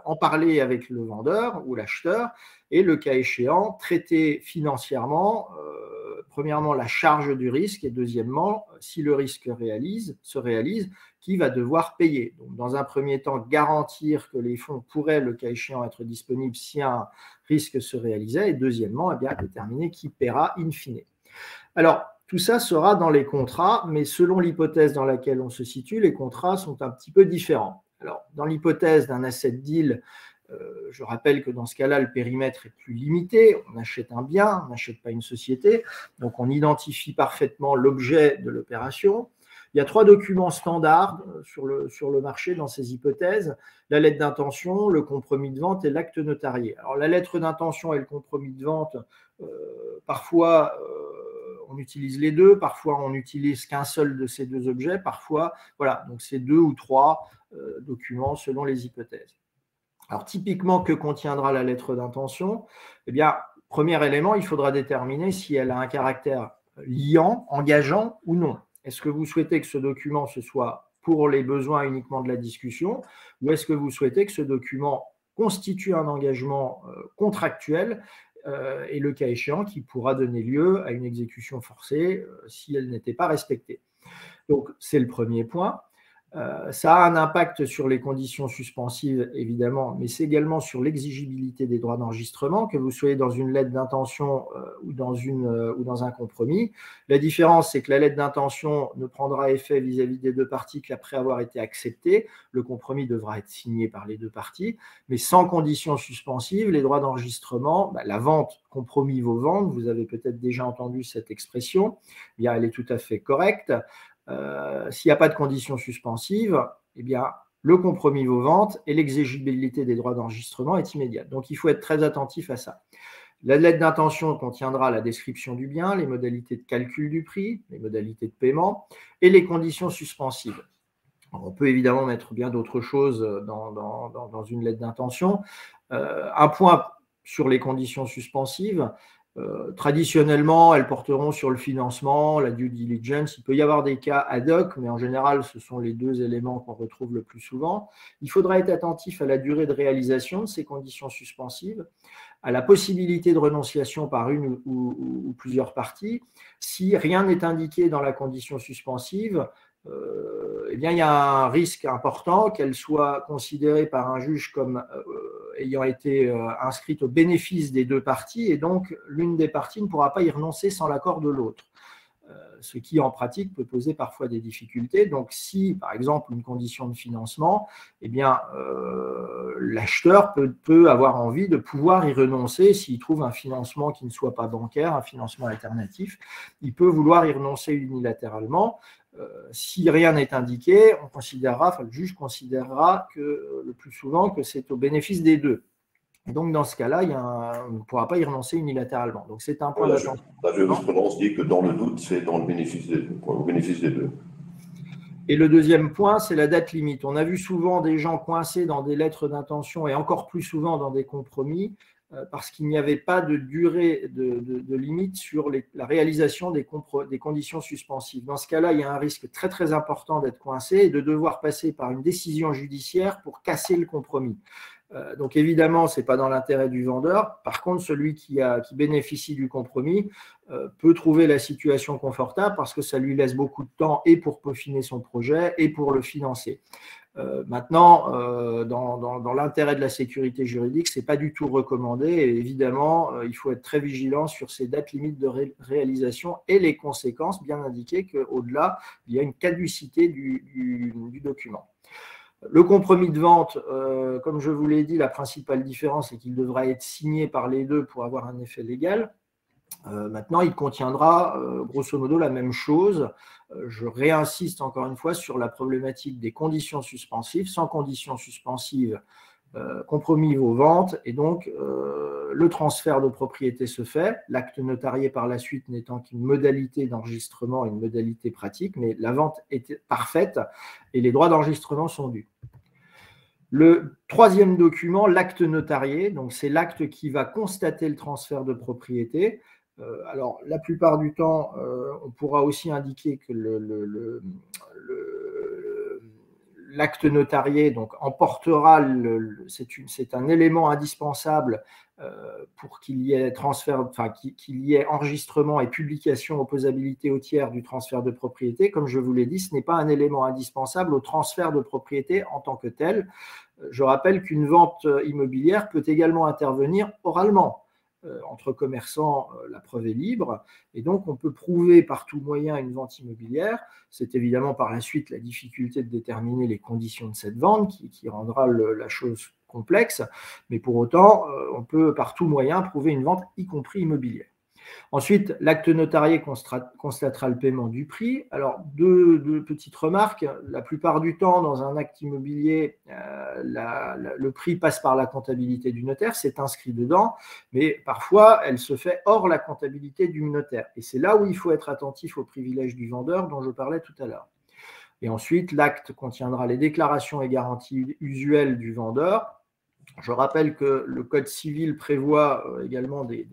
en parler avec le vendeur ou l'acheteur et, le cas échéant, traiter financièrement premièrement, la charge du risque et deuxièmement, si le risque se réalise, qui va devoir payer. Donc, dans un premier temps, garantir que les fonds pourraient, le cas échéant, être disponibles si un risque se réalisait et deuxièmement, eh bien, déterminer qui paiera in fine. Alors, tout ça sera dans les contrats, mais selon l'hypothèse dans laquelle on se situe, les contrats sont un petit peu différents. Alors, dans l'hypothèse d'un asset deal, je rappelle que dans ce cas-là, le périmètre est plus limité. On achète un bien, on n'achète pas une société. Donc, on identifie parfaitement l'objet de l'opération. Il y a 3 documents standards sur le marché dans ces hypothèses. La lettre d'intention, le compromis de vente et l'acte notarié. Alors, la lettre d'intention et le compromis de vente, parfois, on utilise les deux. Parfois, on n'utilise qu'un seul de ces 2 objets. Parfois, voilà. Donc, c'est 2 ou 3 documents selon les hypothèses. Alors, typiquement, que contiendra la lettre d'intention? Eh bien, premier élément, il faudra déterminer si elle a un caractère liant, engageant ou non. Est-ce que vous souhaitez que ce document, ce soit pour les besoins uniquement de la discussion ou est-ce que vous souhaitez que ce document constitue un engagement contractuel et, le cas échéant, qui pourra donner lieu à une exécution forcée si elle n'était pas respectée? Donc, c'est le premier point. Ça a un impact sur les conditions suspensives, évidemment, mais c'est également sur l'exigibilité des droits d'enregistrement, que vous soyez dans une lettre d'intention ou dans un compromis. La différence, c'est que la lettre d'intention ne prendra effet vis-à-vis des 2 parties qu'après avoir été acceptée. Le compromis devra être signé par les 2 parties, mais sans conditions suspensives, les droits d'enregistrement, la vente compromis vaut vente, vous avez peut-être déjà entendu cette expression, eh bien, elle est tout à fait correcte. S'il n'y a pas de conditions suspensives, eh bien, le compromis vaut vente et l'exigibilité des droits d'enregistrement est immédiate. Donc, il faut être très attentif à ça. La lettre d'intention contiendra la description du bien, les modalités de calcul du prix, les modalités de paiement et les conditions suspensives. On peut évidemment mettre bien d'autres choses dans une lettre d'intention. Un point sur les conditions suspensives. Traditionnellement, elles porteront sur le financement, la due diligence. Il peut y avoir des cas ad hoc, mais en général, ce sont les deux éléments qu'on retrouve le plus souvent. Il faudra être attentif à la durée de réalisation de ces conditions suspensives, à la possibilité de renonciation par une ou plusieurs parties. Si rien n'est indiqué dans la condition suspensive, eh bien, il y a un risque important qu'elle soit considérée par un juge comme ayant été inscrite au bénéfice des deux parties, et donc l'une des parties ne pourra pas y renoncer sans l'accord de l'autre, ce qui en pratique peut poser parfois des difficultés. Donc si par exemple une condition de financement, eh bien l'acheteur peut avoir envie de pouvoir y renoncer s'il trouve un financement qui ne soit pas bancaire, un financement alternatif, il peut vouloir y renoncer unilatéralement. Si rien n'est indiqué, le juge considérera que le plus souvent que c'est au bénéfice des deux. Et donc dans ce cas-là, on ne pourra pas y renoncer unilatéralement. Donc c'est un point d'attention. La jurisprudence dit que dans le doute, c'est au bénéfice des deux. Et le deuxième point, c'est la date limite. On a vu souvent des gens coincés dans des lettres d'intention et encore plus souvent dans des compromis parce qu'il n'y avait pas de durée de limite sur la réalisation des conditions suspensives. Dans ce cas-là, il y a un risque très très important d'être coincé et de devoir passer par une décision judiciaire pour casser le compromis. Donc évidemment, ce n'est pas dans l'intérêt du vendeur. Par contre, celui qui bénéficie du compromis peut trouver la situation confortable parce que ça lui laisse beaucoup de temps et pour peaufiner son projet et pour le financer. Maintenant, dans l'intérêt de la sécurité juridique, ce n'est pas du tout recommandé et évidemment, il faut être très vigilant sur ces dates limites de réalisation et les conséquences bien indiquées qu'au-delà, il y a une caducité du document. Le compromis de vente, comme je vous l'ai dit, la principale différence est qu'il devra être signé par les deux pour avoir un effet légal. Maintenant, il contiendra grosso modo la même chose. Je réinsiste encore une fois sur la problématique des conditions suspensives. Sans conditions suspensives, compromis vaut vente et donc le transfert de propriété se fait, l'acte notarié par la suite n'étant qu'une modalité d'enregistrement et une modalité pratique, mais la vente est parfaite et les droits d'enregistrement sont dus. Le troisième document, l'acte notarié, donc c'est l'acte qui va constater le transfert de propriété. Alors, la plupart du temps, on pourra aussi indiquer que l'acte notarié donc, emportera, c'est un élément indispensable pour qu'il y ait qu'il y ait enregistrement et publication opposabilité au tiers du transfert de propriété. Comme je vous l'ai dit, ce n'est pas un élément indispensable au transfert de propriété en tant que tel. Je rappelle qu'une vente immobilière peut également intervenir oralement. Entre commerçants, la preuve est libre et donc on peut prouver par tout moyen une vente immobilière. C'est évidemment par la suite la difficulté de déterminer les conditions de cette vente qui rendra la chose complexe, mais pour autant, on peut par tout moyen prouver une vente, y compris immobilière. Ensuite, l'acte notarié constatera le paiement du prix. Alors, deux petites remarques. La plupart du temps, dans un acte immobilier, le prix passe par la comptabilité du notaire, c'est inscrit dedans, mais parfois, elle se fait hors la comptabilité du notaire. Et c'est là où il faut être attentif aux privilèges du vendeur dont je parlais tout à l'heure. Et ensuite, l'acte contiendra les déclarations et garanties usuelles du vendeur. Je rappelle que le Code civil prévoit également des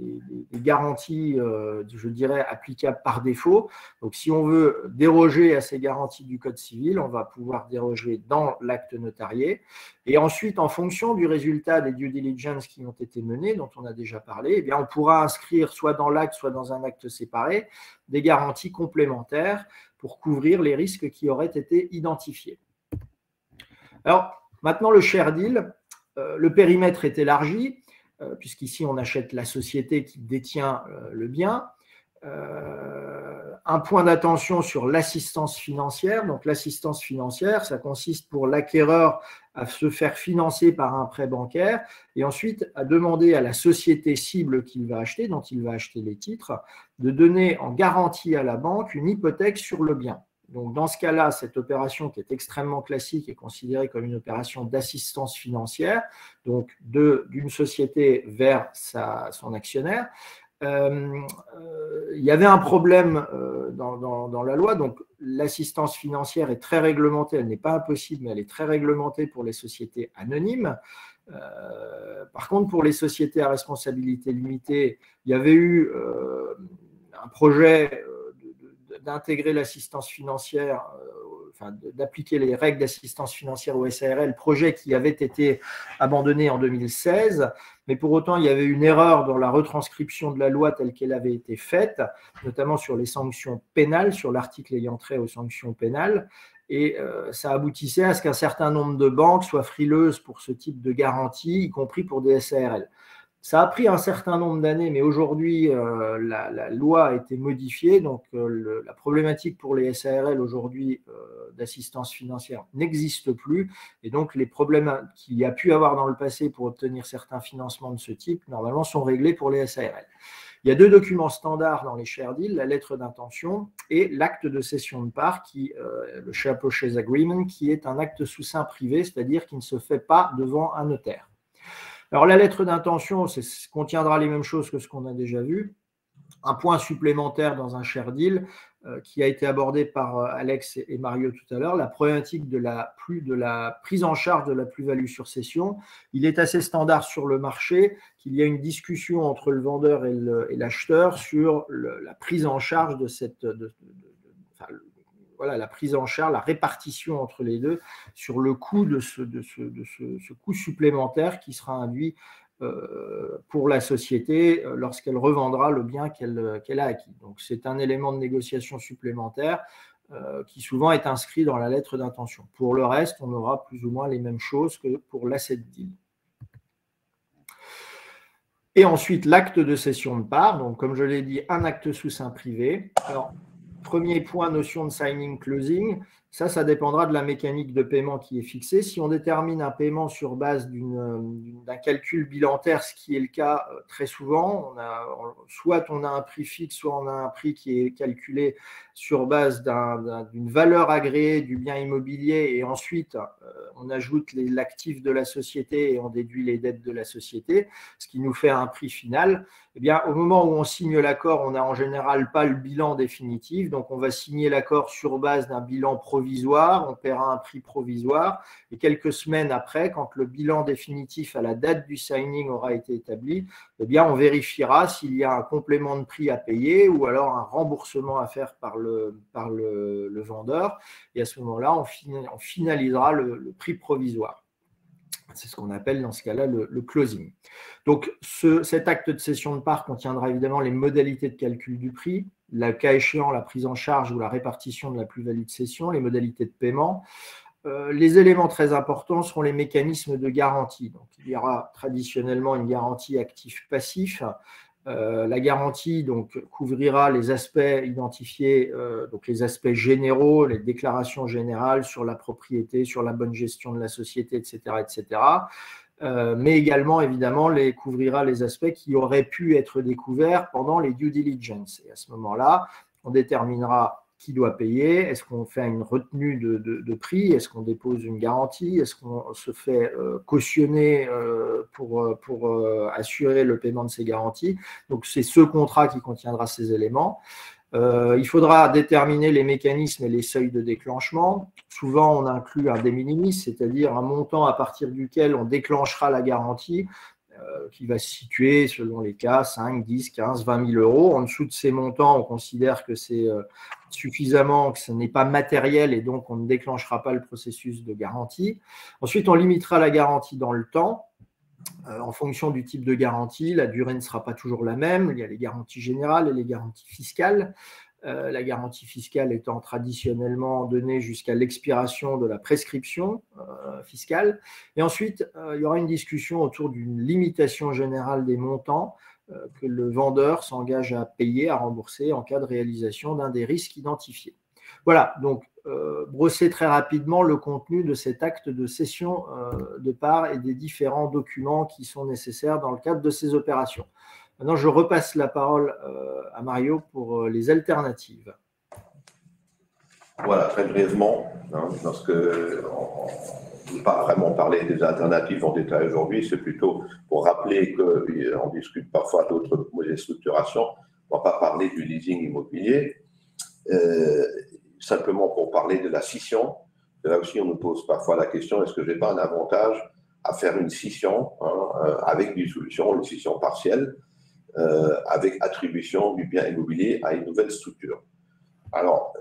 garanties, je dirais, applicables par défaut. Donc, si on veut déroger à ces garanties du Code civil, on va pouvoir déroger dans l'acte notarié. Et ensuite, en fonction du résultat des due diligence qui ont été menées, dont on a déjà parlé, eh bien, on pourra inscrire soit dans l'acte, soit dans un acte séparé, des garanties complémentaires pour couvrir les risques qui auraient été identifiés. Alors, maintenant, le share deal. Le périmètre est élargi, puisqu'ici on achète la société qui détient le bien. Un point d'attention sur l'assistance financière. Donc l'assistance financière, ça consiste pour l'acquéreur à se faire financer par un prêt bancaire et ensuite à demander à la société cible qu'il va acheter, dont il va acheter les titres, de donner en garantie à la banque une hypothèque sur le bien. Donc, dans ce cas-là, cette opération qui est extrêmement classique est considérée comme une opération d'assistance financière, donc d'une société vers son actionnaire. il y avait un problème dans la loi. Donc, l'assistance financière est très réglementée. Elle n'est pas impossible, mais elle est très réglementée pour les sociétés anonymes. Par contre, pour les sociétés à responsabilité limitée, il y avait eu un projet d'intégrer l'assistance financière, d'appliquer les règles d'assistance financière au SARL, projet qui avait été abandonné en 2016, mais pour autant, il y avait une erreur dans la retranscription de la loi telle qu'elle avait été faite, notamment sur les sanctions pénales, sur l'article ayant trait aux sanctions pénales, et ça aboutissait à ce qu'un certain nombre de banques soient frileuses pour ce type de garantie, y compris pour des SARL. Ça a pris un certain nombre d'années, mais aujourd'hui, la loi a été modifiée. Donc, la problématique pour les SARL aujourd'hui d'assistance financière n'existe plus. Et donc, les problèmes qu'il y a pu avoir dans le passé pour obtenir certains financements de ce type, normalement, sont réglés pour les SARL. Il y a deux documents standards dans les share deals, la lettre d'intention et l'acte de cession de parts, le share purchase agreement, qui est un acte sous seing privé, c'est-à-dire qui ne se fait pas devant un notaire. Alors, la lettre d'intention contiendra les mêmes choses que ce qu'on a déjà vu. Un point supplémentaire dans un share deal qui a été abordé par Alex et Mario tout à l'heure, la problématique de la prise en charge de la plus-value sur cession. Il est assez standard sur le marché qu'il y a une discussion entre le vendeur et l'acheteur sur la prise en charge de cette… Voilà, la prise en charge, la répartition entre les deux sur le coût de ce coût supplémentaire qui sera induit pour la société lorsqu'elle revendra le bien qu'elle a acquis. Donc, c'est un élément de négociation supplémentaire qui souvent est inscrit dans la lettre d'intention. Pour le reste, on aura plus ou moins les mêmes choses que pour l'asset deal. Et ensuite, l'acte de cession de parts. Donc, comme je l'ai dit, un acte sous seing privé. Alors, premier point, notion de signing closing. Ça dépendra de la mécanique de paiement qui est fixée. Si on détermine un paiement sur base d'un calcul bilantaire, ce qui est le cas très souvent, soit on a un prix fixe, soit on a un prix qui est calculé sur base d'une valeur agréée du bien immobilier et ensuite on ajoute l'actif de la société et on déduit les dettes de la société, ce qui nous fait un prix final. Eh bien, au moment où on signe l'accord, on n'a en général pas le bilan définitif, donc on va signer l'accord sur base d'un bilan provisoire, on paiera un prix provisoire, et quelques semaines après, quand le bilan définitif à la date du signing aura été établi, eh bien, on vérifiera s'il y a un complément de prix à payer ou alors un remboursement à faire par le vendeur, et à ce moment-là, on finalisera le prix provisoire. C'est ce qu'on appelle dans ce cas-là le closing. Donc, cet acte de cession de parts contiendra évidemment les modalités de calcul du prix, le cas échéant, la prise en charge ou la répartition de la plus-value de cession, les modalités de paiement. Les éléments très importants seront les mécanismes de garantie. Donc, il y aura traditionnellement une garantie actif-passif. La garantie donc, couvrira les aspects identifiés, donc les aspects généraux, les déclarations générales sur la propriété, sur la bonne gestion de la société, etc. etc. Mais également, évidemment, couvrira les aspects qui auraient pu être découverts pendant les due diligence. Et à ce moment-là, on déterminera qui doit payer, est-ce qu'on fait une retenue de prix, est-ce qu'on dépose une garantie, est-ce qu'on se fait cautionner pour assurer le paiement de ces garanties. Donc, c'est ce contrat qui contiendra ces éléments. Il faudra déterminer les mécanismes et les seuils de déclenchement. Souvent, on inclut un de minimis, c'est-à-dire un montant à partir duquel on déclenchera la garantie qui va se situer, selon les cas, 5, 10, 15, 20 000 euros. En dessous de ces montants, on considère que c'est suffisamment, que ce n'est pas matériel et donc on ne déclenchera pas le processus de garantie. Ensuite, on limitera la garantie dans le temps. En fonction du type de garantie, la durée ne sera pas toujours la même. Il y a les garanties générales et les garanties fiscales. La garantie fiscale étant traditionnellement donnée jusqu'à l'expiration de la prescription fiscale. Et ensuite, il y aura une discussion autour d'une limitation générale des montants que le vendeur s'engage à payer, à rembourser en cas de réalisation d'un des risques identifiés. Voilà, donc brosser très rapidement le contenu de cet acte de cession de parts et des différents documents qui sont nécessaires dans le cadre de ces opérations. Maintenant, je repasse la parole à Mario pour les alternatives. Voilà, très brièvement, hein, parce que on ne peut pas vraiment parler des alternatives en détail aujourd'hui, c'est plutôt pour rappeler qu'on discute parfois d'autres modèles de structuration. On ne va pas parler du leasing immobilier, simplement pour parler de la scission. Là aussi, on nous pose parfois la question, est-ce que je n'ai pas un avantage à faire une scission avec dissolution, une scission partielle, avec attribution du bien immobilier à une nouvelle structure. Alors,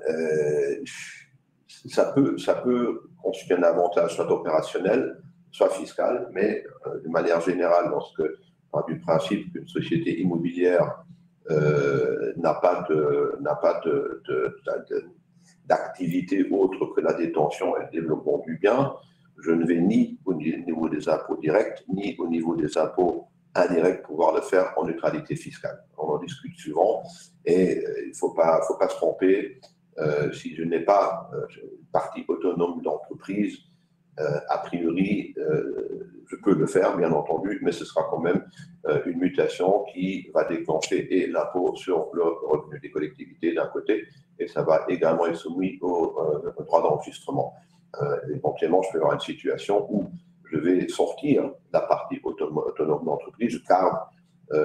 ça peut constituer un avantage soit opérationnel, soit fiscal, mais de manière générale, lorsque du principe qu'une société immobilière n'a pas d'activité autre que la détention et le développement du bien, je ne vais ni au niveau des impôts directs, ni au niveau des impôts indirects pouvoir le faire en neutralité fiscale. On en discute souvent et il ne faut pas se tromper. Si je n'ai pas une partie autonome d'entreprise, a priori, je peux le faire, bien entendu, mais ce sera quand même une mutation qui va déclencher et l'impôt sur le revenu des collectivités d'un côté, et ça va également être soumis au droit d'enregistrement. Éventuellement, je peux avoir une situation où je vais sortir la partie autonome d'entreprise, je carve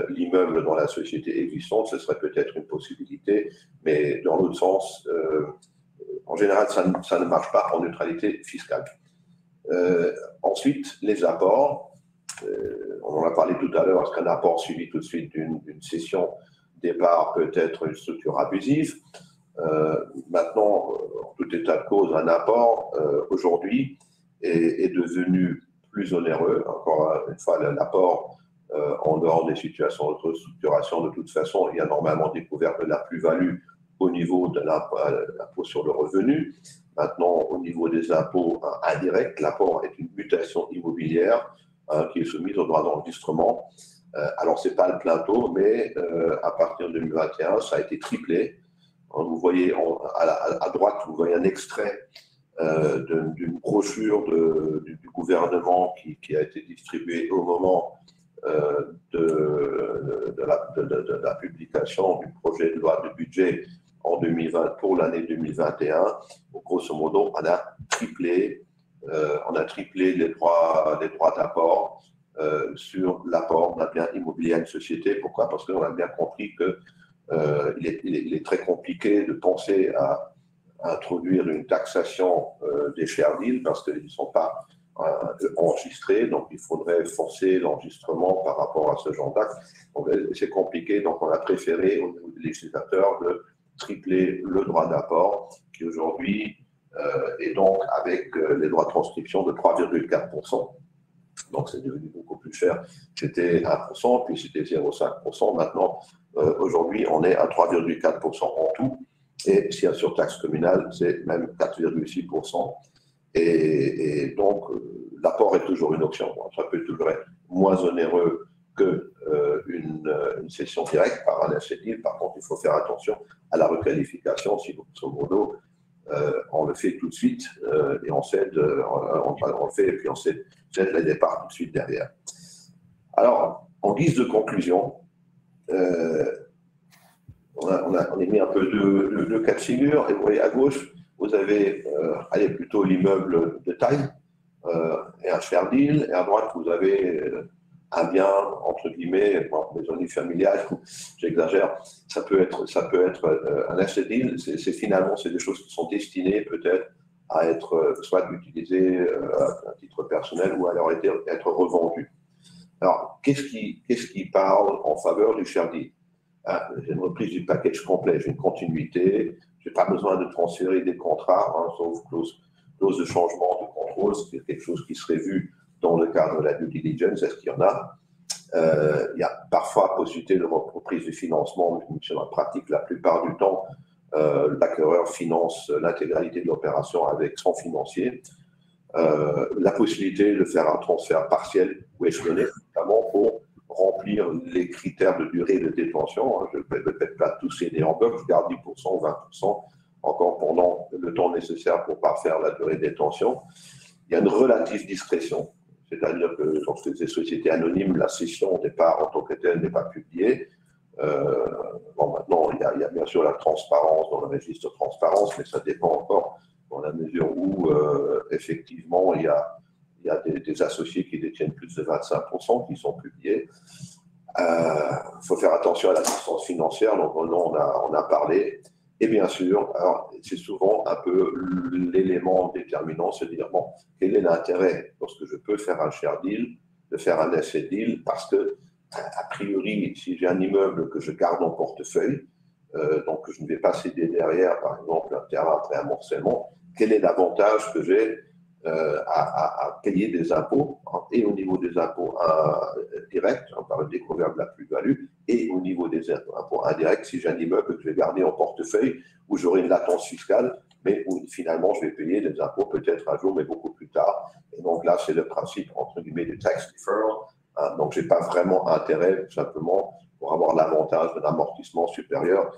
l'immeuble dans la société existante, ce serait peut-être une possibilité, mais dans l'autre sens, en général, ça ne marche pas en neutralité fiscale. Ensuite, les apports. On en a parlé tout à l'heure, est-ce qu'un apport suivi tout de suite d'une cession départ peut être une structure abusive? Maintenant, en tout état de cause, un apport aujourd'hui est devenu plus onéreux. Encore une fois, l'apport en dehors des situations de restructuration, de toute façon, il y a normalement découvert de la plus-value au niveau de l'impôt sur le revenu. Maintenant, au niveau des impôts indirects, l'apport est une mutation immobilière qui est soumise au droit d'enregistrement. Alors, ce n'est pas le plein taux, mais à partir de 2021, ça a été triplé. Vous voyez à droite, vous voyez un extrait d'une brochure du gouvernement qui a été distribuée au moment de la publication du projet de loi de budget en 2020 pour l'année 2021. Donc, grosso modo, on a triplé les droits d'apport sur l'apport d'un bien immobilier à une société. Pourquoi? Parce qu'on a bien compris qu'il est très compliqué de penser à introduire une taxation des share deals parce qu'ils ne sont pas enregistrés, donc il faudrait forcer l'enregistrement par rapport à ce genre d'acte. C'est compliqué, donc on a préféré au niveau des législateurs de tripler le droit d'apport qui aujourd'hui est donc avec les droits de transcription de 3,4%. Donc c'est devenu beaucoup plus cher. C'était 1%, puis c'était 0,5%. Maintenant, aujourd'hui, on est à 3,4% en tout. Et s'il y a surtaxe communale, c'est même 4,6%. Et donc, l'apport est toujours une option. Ça peut toujours être moins onéreux qu'une cession directe par un achat deal. Par contre, il faut faire attention à la requalification. Si, grosso modo, on le fait tout de suite et on cède, on le fait et puis on cède les départs tout de suite derrière. Alors, en guise de conclusion, on a mis un peu deux cas de figure. Et vous voyez à gauche, vous avez plutôt l'immeuble de taille et un share deal. Et à droite, vous avez un bien, entre guillemets, maison familiale, j'exagère, ça peut être un asset deal. Finalement, c'est des choses qui sont destinées peut-être à être soit utilisées à titre personnel ou alors être revendues. Alors, qu'est-ce qui parle en faveur du share deal? J'ai une reprise du package complet, j'ai une continuité, je n'ai pas besoin de transférer des contrats, sauf clause de changement de contrôle, c'est quelque chose qui serait vu dans le cadre de la due diligence. Est-ce qu'il y en a? Il y a parfois possibilité de reprise du financement, mais sur la pratique, la plupart du temps, l'acquéreur finance l'intégralité de l'opération avec son financier. La possibilité de faire un transfert partiel ou échelonné, notamment pour remplir les critères de durée de détention. Je ne vais peut-être pas tous céder en bloc, je garde 10% ou 20% encore pendant le temps nécessaire pour parfaire la durée de détention. Il y a une relative discrétion, c'est-à-dire que lorsque des sociétés anonymes, la cession au départ en tant que telle n'est pas publiée. Bon, maintenant, il y a bien sûr la transparence dans le registre de transparence, mais ça dépend encore dans la mesure où, effectivement, il y a des associés qui détiennent plus de 25% qui sont publiés. Il faut faire attention à l'assistance financière, donc on a parlé. Et bien sûr, c'est souvent un peu l'élément déterminant, c'est de dire, bon, quel est l'intérêt lorsque je peux faire un share deal, de faire un asset deal, parce que, a priori, si j'ai un immeuble que je garde en portefeuille, donc je ne vais pas céder derrière, par exemple, un terrain après amorcellement, quel est l'avantage que j'ai à payer des impôts, hein, et au niveau des impôts directs, on parle de découvert de la plus-value, et au niveau des impôts indirects, si j'ai un immeuble que je vais garder en portefeuille, où j'aurai une latence fiscale, mais où finalement je vais payer des impôts peut-être un jour, mais beaucoup plus tard. Et donc là, c'est le principe, entre guillemets, du tax deferral. Hein, donc, je n'ai pas vraiment intérêt, tout simplement, pour avoir l'avantage de l'amortissement supérieur,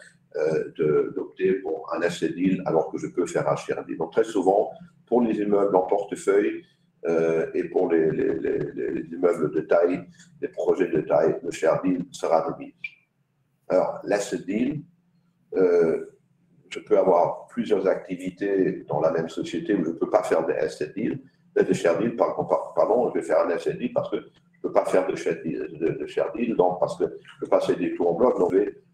d'opter pour un asset deal alors que je peux faire un share deal. Donc, très souvent, pour les immeubles en portefeuille et pour les immeubles de taille, les projets de taille, le share deal sera de mise. Alors, l'asset deal, je peux avoir plusieurs activités dans la même société où je ne peux pas faire de asset deal. De share deal, pardon, je vais faire un asset deal parce que je ne peux pas faire de share deal, donc parce que je ne peux pas céder tout en bloc, donc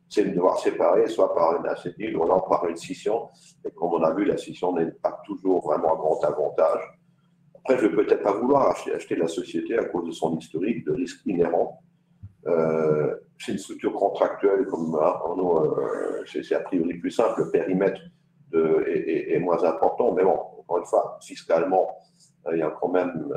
c'est de devoir séparer soit par une asset deal ou alors par une scission. Et comme on a vu, la scission n'est pas toujours vraiment un grand avantage. Après, je ne vais peut-être pas vouloir acheter la société à cause de son historique de risque inhérent. C'est une structure contractuelle, comme c'est a priori plus simple, le périmètre est moins important, mais bon, encore une fois, fiscalement, il y a quand même,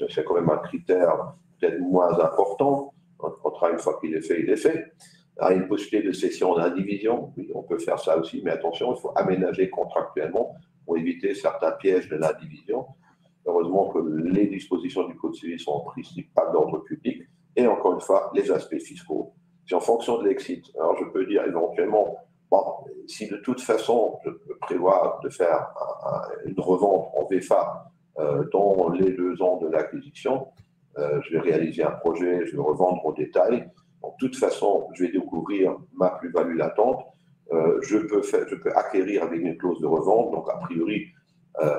c'est quand même un critère peut-être moins important. Un contrat, une fois qu'il est fait, il est fait. Il y a une possibilité de cession d'indivision, oui, on peut faire ça aussi, mais attention, il faut aménager contractuellement pour éviter certains pièges de l'indivision. Heureusement que les dispositions du Code civil sont en principe pas d'ordre public. Et encore une fois, les aspects fiscaux. Si en fonction de l'exit, alors je peux dire éventuellement, bon, si de toute façon je prévois de faire une revente en VFA dans les 2 ans de l'acquisition, je vais réaliser un projet, je vais revendre au détail. Donc, de toute façon, je vais découvrir ma plus-value latente. Je peux acquérir avec une clause de revente. Donc, a priori,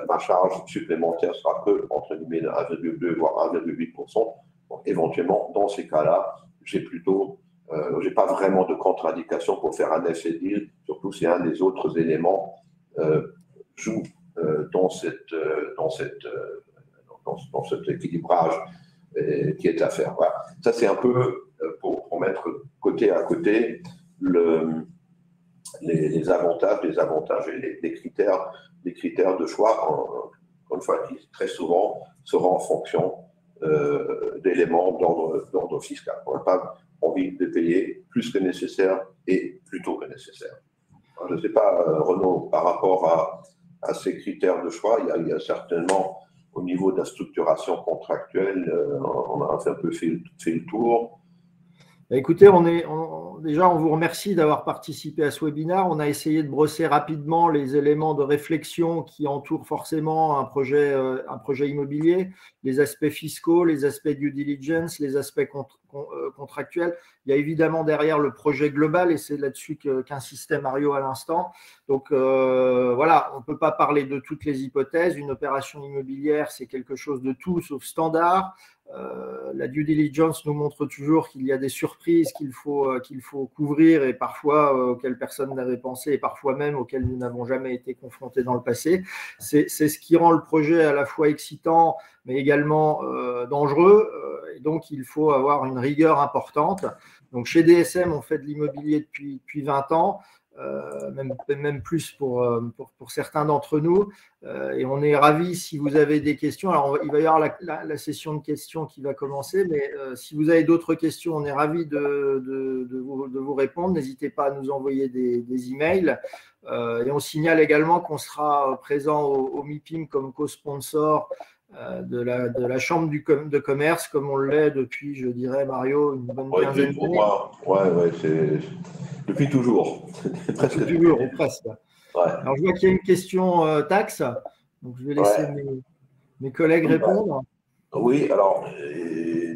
ma charge supplémentaire sera que entre 1,2 voire 1,8%. Donc, éventuellement, dans ces cas-là, j'ai pas vraiment de contre-indication pour faire un asset deal, surtout si un des autres éléments joue dans cet équilibrage qui est à faire. Voilà. Ça, c'est un peu pour mettre côté à côté les avantages, et les critères de choix, encore une fois, qui très souvent seront en fonction d'éléments d'ordre fiscal. On n'a pas envie de payer plus que nécessaire et plus tôt que nécessaire. Je ne sais pas, Renaud, par rapport à ces critères de choix, il y a certainement, au niveau de la structuration contractuelle, on a un peu fait le tour. Écoutez, déjà, on vous remercie d'avoir participé à ce webinaire. On a essayé de brosser rapidement les éléments de réflexion qui entourent forcément un projet immobilier, les aspects fiscaux, les aspects due diligence, les aspects contractuels. Il y a évidemment derrière le projet global et c'est là-dessus qu'insistait Mario à l'instant. Donc voilà, on ne peut pas parler de toutes les hypothèses. Une opération immobilière, c'est quelque chose de tout sauf standard. La due diligence nous montre toujours qu'il y a des surprises qu'il faut couvrir et parfois auxquelles personne n'avait pensé et parfois même auxquelles nous n'avons jamais été confrontés dans le passé. C'est ce qui rend le projet à la fois excitant mais également dangereux et donc il faut avoir une rigueur importante. Donc chez DSM, on fait de l'immobilier depuis 20 ans. Même plus pour certains d'entre nous. Et on est ravis si vous avez des questions. Alors, il va y avoir la session de questions qui va commencer, mais si vous avez d'autres questions, on est ravis de vous répondre. N'hésitez pas à nous envoyer des emails. Et on signale également qu'on sera présent au MIPIM comme co-sponsor de la Chambre de commerce, comme on l'est depuis, je dirais, Mario, une bonne quinzaine d'années. Ouais, c'est depuis toujours. Presque toujours, presque. Ouais. Alors, je vois qu'il y a une question taxe, donc je vais laisser mes collègues répondre. Oui, alors,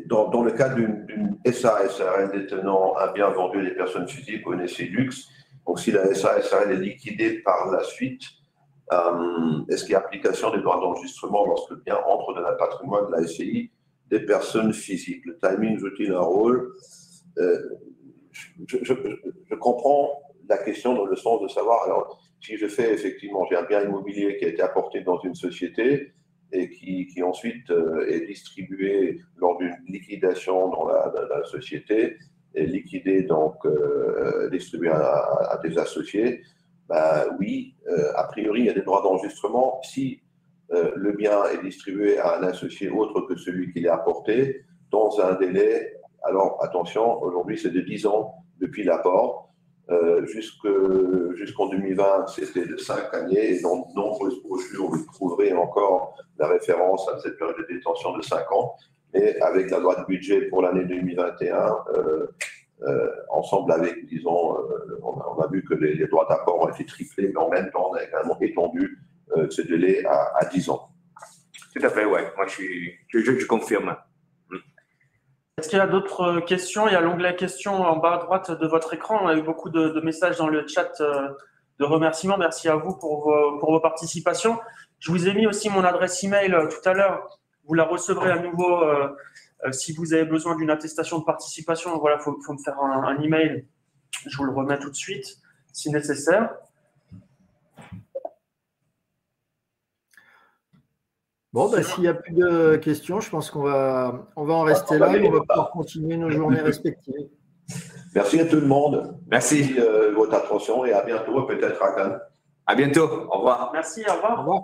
dans le cas d'une SA-SARL détenant un bien vendu à des personnes physiques ou une SCI luxe, donc si la SA-SARL est liquidée par la suite, est-ce qu'il y a application des droits d'enregistrement lorsque le bien entre dans le patrimoine de la SCI des personnes physiques? Le timing joue-t-il un rôle? Je comprends la question dans le sens de savoir, alors, si je fais effectivement, j'ai un bien immobilier qui a été apporté dans une société et qui ensuite est distribué lors d'une liquidation dans la société, et liquidé, donc distribué à des associés, ben, oui, a priori, il y a des droits d'enregistrement. Si le bien est distribué à un associé autre que celui qui l'a apporté, dans un délai, alors attention, aujourd'hui c'est de 10 ans depuis l'apport, jusqu'en 2020 c'était de 5 années, et dans de nombreuses brochures vous trouverez encore la référence à cette période de détention de 5 ans, et avec la loi de budget pour l'année 2021, ensemble avec, disons, on a vu que les droits d'apport ont été triplés, mais en même temps on a également étendu ce délai à 10 ans. Tout à fait, ouais. Moi, je confirme. Est-ce qu'il y a d'autres questions? Il y a l'onglet questions en bas à droite de votre écran. On a eu beaucoup de messages dans le chat de remerciements. Merci à vous pour vos participations. Je vous ai mis aussi mon adresse email tout à l'heure. Vous la recevrez à nouveau si vous avez besoin d'une attestation de participation. Voilà, faut me faire un email. Je vous le remets tout de suite si nécessaire. Bon, bah, s'il n'y a plus de questions, je pense qu'on va en rester là et on va pouvoir continuer nos journées respectives. Merci à tout le monde. Merci. Votre attention et à bientôt, peut-être à Cannes. À bientôt. Au revoir. Merci, au revoir. Au revoir.